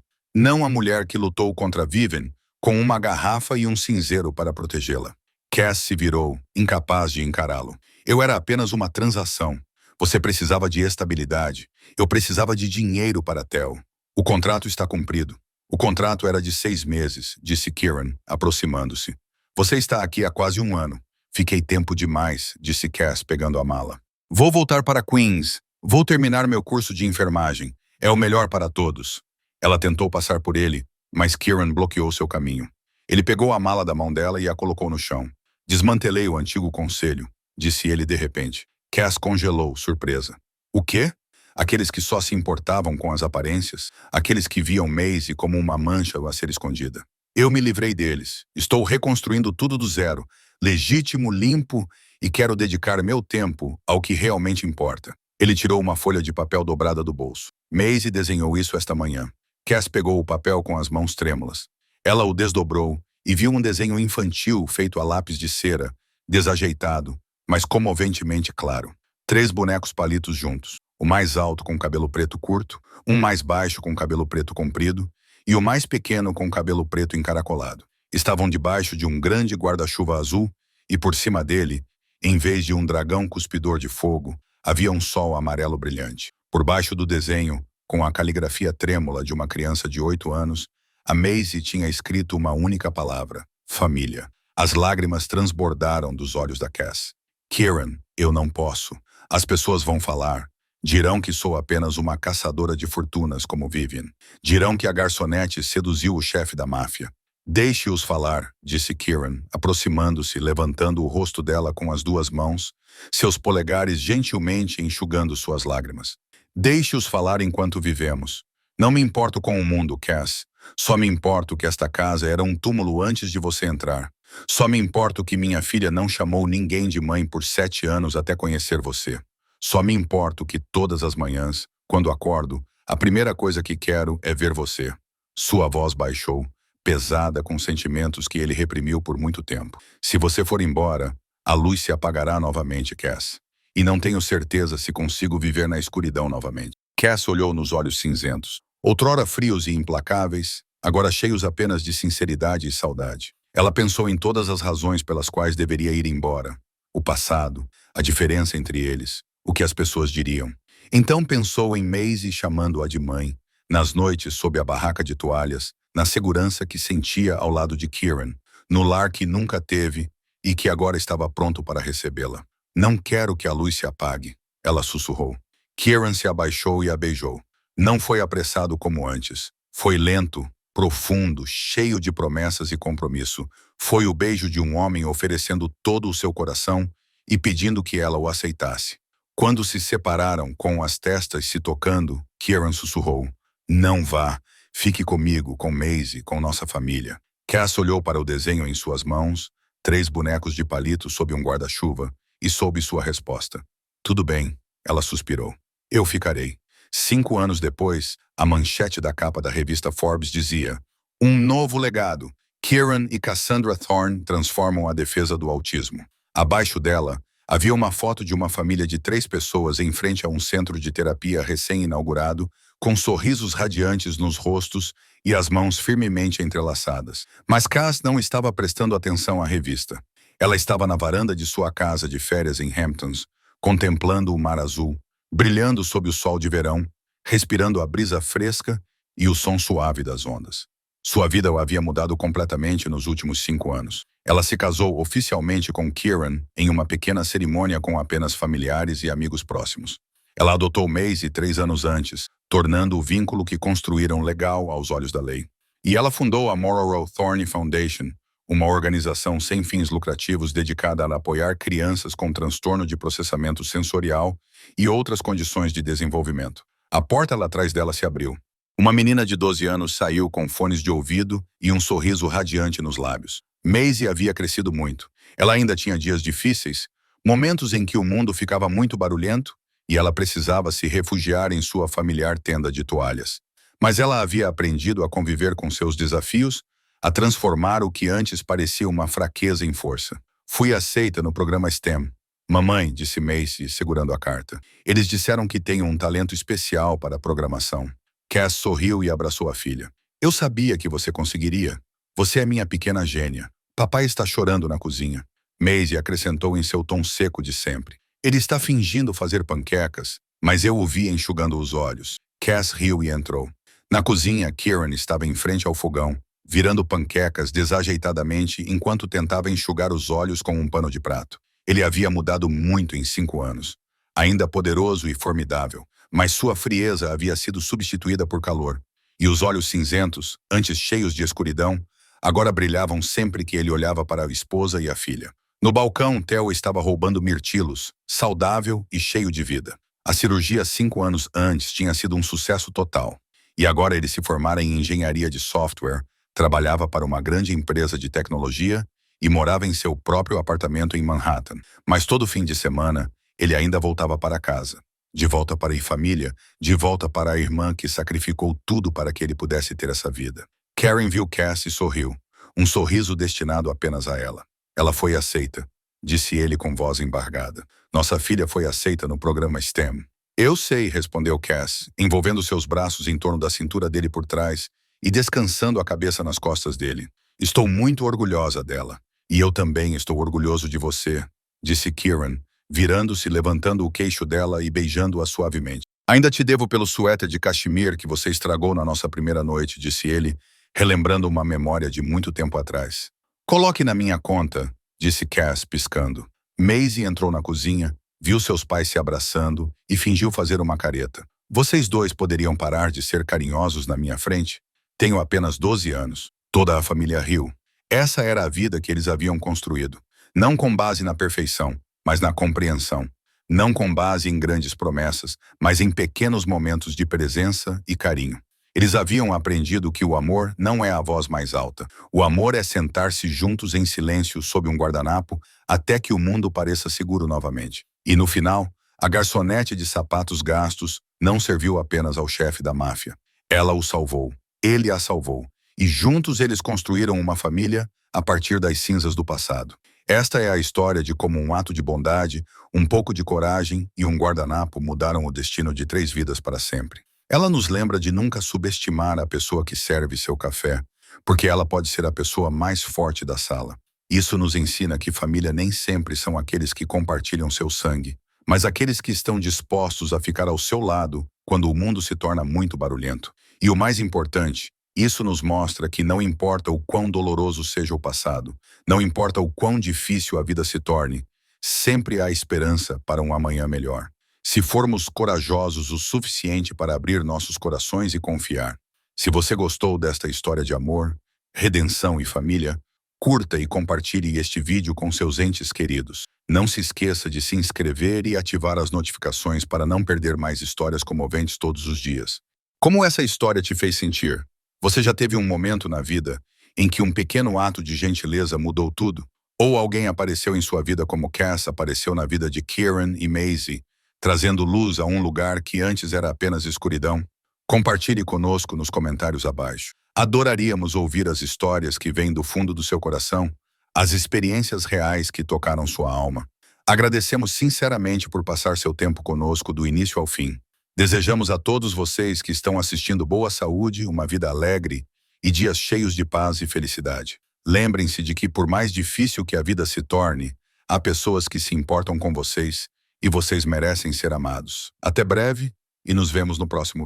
Não a mulher que lutou contra Vivian com uma garrafa e um cinzeiro para protegê-la. Cass se virou, incapaz de encará-lo. Eu era apenas uma transação. Você precisava de estabilidade. Eu precisava de dinheiro para Theo. O contrato está cumprido. O contrato era de 6 meses, disse Kieran, aproximando-se. Você está aqui há quase 1 ano. Fiquei tempo demais, disse Cass, pegando a mala. Vou voltar para Queens. Vou terminar meu curso de enfermagem. É o melhor para todos. Ela tentou passar por ele, mas Kieran bloqueou seu caminho. Ele pegou a mala da mão dela e a colocou no chão. Desmantelei o antigo conselho, disse ele de repente. Cass congelou, surpresa. O quê? Aqueles que só se importavam com as aparências, aqueles que viam Maisie como uma mancha a ser escondida. Eu me livrei deles. Estou reconstruindo tudo do zero, legítimo, limpo, e quero dedicar meu tempo ao que realmente importa. Ele tirou uma folha de papel dobrada do bolso. Maisie desenhou isso esta manhã. Cass pegou o papel com as mãos trêmulas. Ela o desdobrou e viu um desenho infantil feito a lápis de cera, desajeitado, mas comoventemente claro. 3 bonecos palitos juntos. O mais alto com cabelo preto curto, um mais baixo com cabelo preto comprido e o mais pequeno com cabelo preto encaracolado. Estavam debaixo de um grande guarda-chuva azul e por cima dele, em vez de um dragão cuspidor de fogo, havia um sol amarelo brilhante. Por baixo do desenho, com a caligrafia trêmula de uma criança de 8 anos, a Maisie tinha escrito uma única palavra: família. As lágrimas transbordaram dos olhos da Cass. Kieran, eu não posso. As pessoas vão falar. Dirão que sou apenas uma caçadora de fortunas como Vivian. Dirão que a garçonete seduziu o chefe da máfia. Deixe-os falar, disse Kieran, aproximando-se, levantando o rosto dela com as 2 mãos, seus polegares gentilmente enxugando suas lágrimas. Deixe-os falar enquanto vivemos. Não me importo com o mundo, Cass. Só me importo que esta casa era um túmulo antes de você entrar. Só me importo que minha filha não chamou ninguém de mãe por 7 anos até conhecer você. Só me importo que todas as manhãs, quando acordo, a primeira coisa que quero é ver você. Sua voz baixou, pesada com sentimentos que ele reprimiu por muito tempo. Se você for embora, a luz se apagará novamente, Cass. E não tenho certeza se consigo viver na escuridão novamente. Cass olhou nos olhos cinzentos, outrora frios e implacáveis, agora cheios apenas de sinceridade e saudade. Ela pensou em todas as razões pelas quais deveria ir embora. O passado, a diferença entre eles, o que as pessoas diriam. Então pensou em Maisie chamando-a de mãe, nas noites sob a barraca de toalhas, na segurança que sentia ao lado de Kieran, no lar que nunca teve e que agora estava pronto para recebê-la. Não quero que a luz se apague, ela sussurrou. Kieran se abaixou e a beijou. Não foi apressado como antes. Foi lento, profundo, cheio de promessas e compromisso. Foi o beijo de um homem oferecendo todo o seu coração e pedindo que ela o aceitasse. Quando se separaram com as testas se tocando, Kieran sussurrou. Não vá. Fique comigo, com Maisie, com nossa família. Cass olhou para o desenho em suas mãos, 3 bonecos de palito sob um guarda-chuva, e soube sua resposta. Tudo bem, ela suspirou. Eu ficarei. 5 anos depois, a manchete da capa da revista Forbes dizia: um novo legado. Kieran e Cassandra Thorne transformam a defesa do autismo. Abaixo dela, havia uma foto de uma família de 3 pessoas em frente a um centro de terapia recém-inaugurado, com sorrisos radiantes nos rostos e as mãos firmemente entrelaçadas. Mas Cass não estava prestando atenção à revista. Ela estava na varanda de sua casa de férias em Hamptons, contemplando o mar azul, brilhando sob o sol de verão, respirando a brisa fresca e o som suave das ondas. Sua vida o havia mudado completamente nos últimos 5 anos. Ela se casou oficialmente com Kieran em uma pequena cerimônia com apenas familiares e amigos próximos. Ela adotou Maisie 3 anos antes, tornando o vínculo que construíram legal aos olhos da lei. E ela fundou a Morrow Thorne Foundation, uma organização sem fins lucrativos dedicada a apoiar crianças com transtorno de processamento sensorial e outras condições de desenvolvimento. A porta lá atrás dela se abriu. Uma menina de 12 anos saiu com fones de ouvido e um sorriso radiante nos lábios. Maisie havia crescido muito. Ela ainda tinha dias difíceis, momentos em que o mundo ficava muito barulhento e ela precisava se refugiar em sua familiar tenda de toalhas. Mas ela havia aprendido a conviver com seus desafios, a transformar o que antes parecia uma fraqueza em força. Fui aceita no programa STEM. Mamãe, disse Maisie, segurando a carta. Eles disseram que tenho um talento especial para a programação. Cass sorriu e abraçou a filha. Eu sabia que você conseguiria. Você é minha pequena gênia. Papai está chorando na cozinha. Maisie acrescentou em seu tom seco de sempre. Ele está fingindo fazer panquecas, mas eu o vi enxugando os olhos. Cass riu e entrou. Na cozinha, Kieran estava em frente ao fogão, virando panquecas desajeitadamente enquanto tentava enxugar os olhos com um pano de prato. Ele havia mudado muito em 5 anos. Ainda poderoso e formidável, mas sua frieza havia sido substituída por calor. E os olhos cinzentos, antes cheios de escuridão, agora brilhavam sempre que ele olhava para a esposa e a filha. No balcão, Theo estava roubando mirtilos, saudável e cheio de vida. A cirurgia 5 anos antes tinha sido um sucesso total. E agora ele se formara em engenharia de software, trabalhava para uma grande empresa de tecnologia e morava em seu próprio apartamento em Manhattan. Mas todo fim de semana, ele ainda voltava para casa. De volta para a família, de volta para a irmã que sacrificou tudo para que ele pudesse ter essa vida. Karen viu Cass e sorriu. Um sorriso destinado apenas a ela. Ela foi aceita, disse ele com voz embargada. Nossa filha foi aceita no programa STEM. Eu sei, respondeu Cass, envolvendo seus braços em torno da cintura dele por trás e descansando a cabeça nas costas dele. Estou muito orgulhosa dela. E eu também estou orgulhoso de você, disse Kieran, virando-se, levantando o queixo dela e beijando-a suavemente. Ainda te devo pelo suéter de cachemir que você estragou na nossa primeira noite, disse ele, relembrando uma memória de muito tempo atrás. Coloque na minha conta, disse Cass, piscando. Maisie entrou na cozinha, viu seus pais se abraçando e fingiu fazer uma careta. Vocês dois poderiam parar de ser carinhosos na minha frente? Tenho apenas 12 anos. Toda a família riu. Essa era a vida que eles haviam construído. Não com base na perfeição, mas na compreensão. Não com base em grandes promessas, mas em pequenos momentos de presença e carinho. Eles haviam aprendido que o amor não é a voz mais alta. O amor é sentar-se juntos em silêncio sob um guardanapo até que o mundo pareça seguro novamente. E no final, a garçonete de sapatos gastos não serviu apenas ao chefe da máfia. Ela o salvou. Ele a salvou. E juntos eles construíram uma família a partir das cinzas do passado. Esta é a história de como um ato de bondade, um pouco de coragem e um guardanapo mudaram o destino de 3 vidas para sempre. Ela nos lembra de nunca subestimar a pessoa que serve seu café, porque ela pode ser a pessoa mais forte da sala. Isso nos ensina que família nem sempre são aqueles que compartilham seu sangue, mas aqueles que estão dispostos a ficar ao seu lado quando o mundo se torna muito barulhento. E o mais importante, isso nos mostra que não importa o quão doloroso seja o passado, não importa o quão difícil a vida se torne, sempre há esperança para um amanhã melhor. Se formos corajosos o suficiente para abrir nossos corações e confiar. Se você gostou desta história de amor, redenção e família, curta e compartilhe este vídeo com seus entes queridos. Não se esqueça de se inscrever e ativar as notificações para não perder mais histórias comoventes todos os dias. Como essa história te fez sentir? Você já teve um momento na vida em que um pequeno ato de gentileza mudou tudo? Ou alguém apareceu em sua vida como Cass apareceu na vida de Kieran e Maisie, trazendo luz a um lugar que antes era apenas escuridão? Compartilhe conosco nos comentários abaixo. Adoraríamos ouvir as histórias que vêm do fundo do seu coração, as experiências reais que tocaram sua alma. Agradecemos sinceramente por passar seu tempo conosco do início ao fim. Desejamos a todos vocês que estão assistindo boa saúde, uma vida alegre e dias cheios de paz e felicidade. Lembrem-se de que, por mais difícil que a vida se torne, há pessoas que se importam com vocês e vocês merecem ser amados. Até breve e nos vemos no próximo vídeo.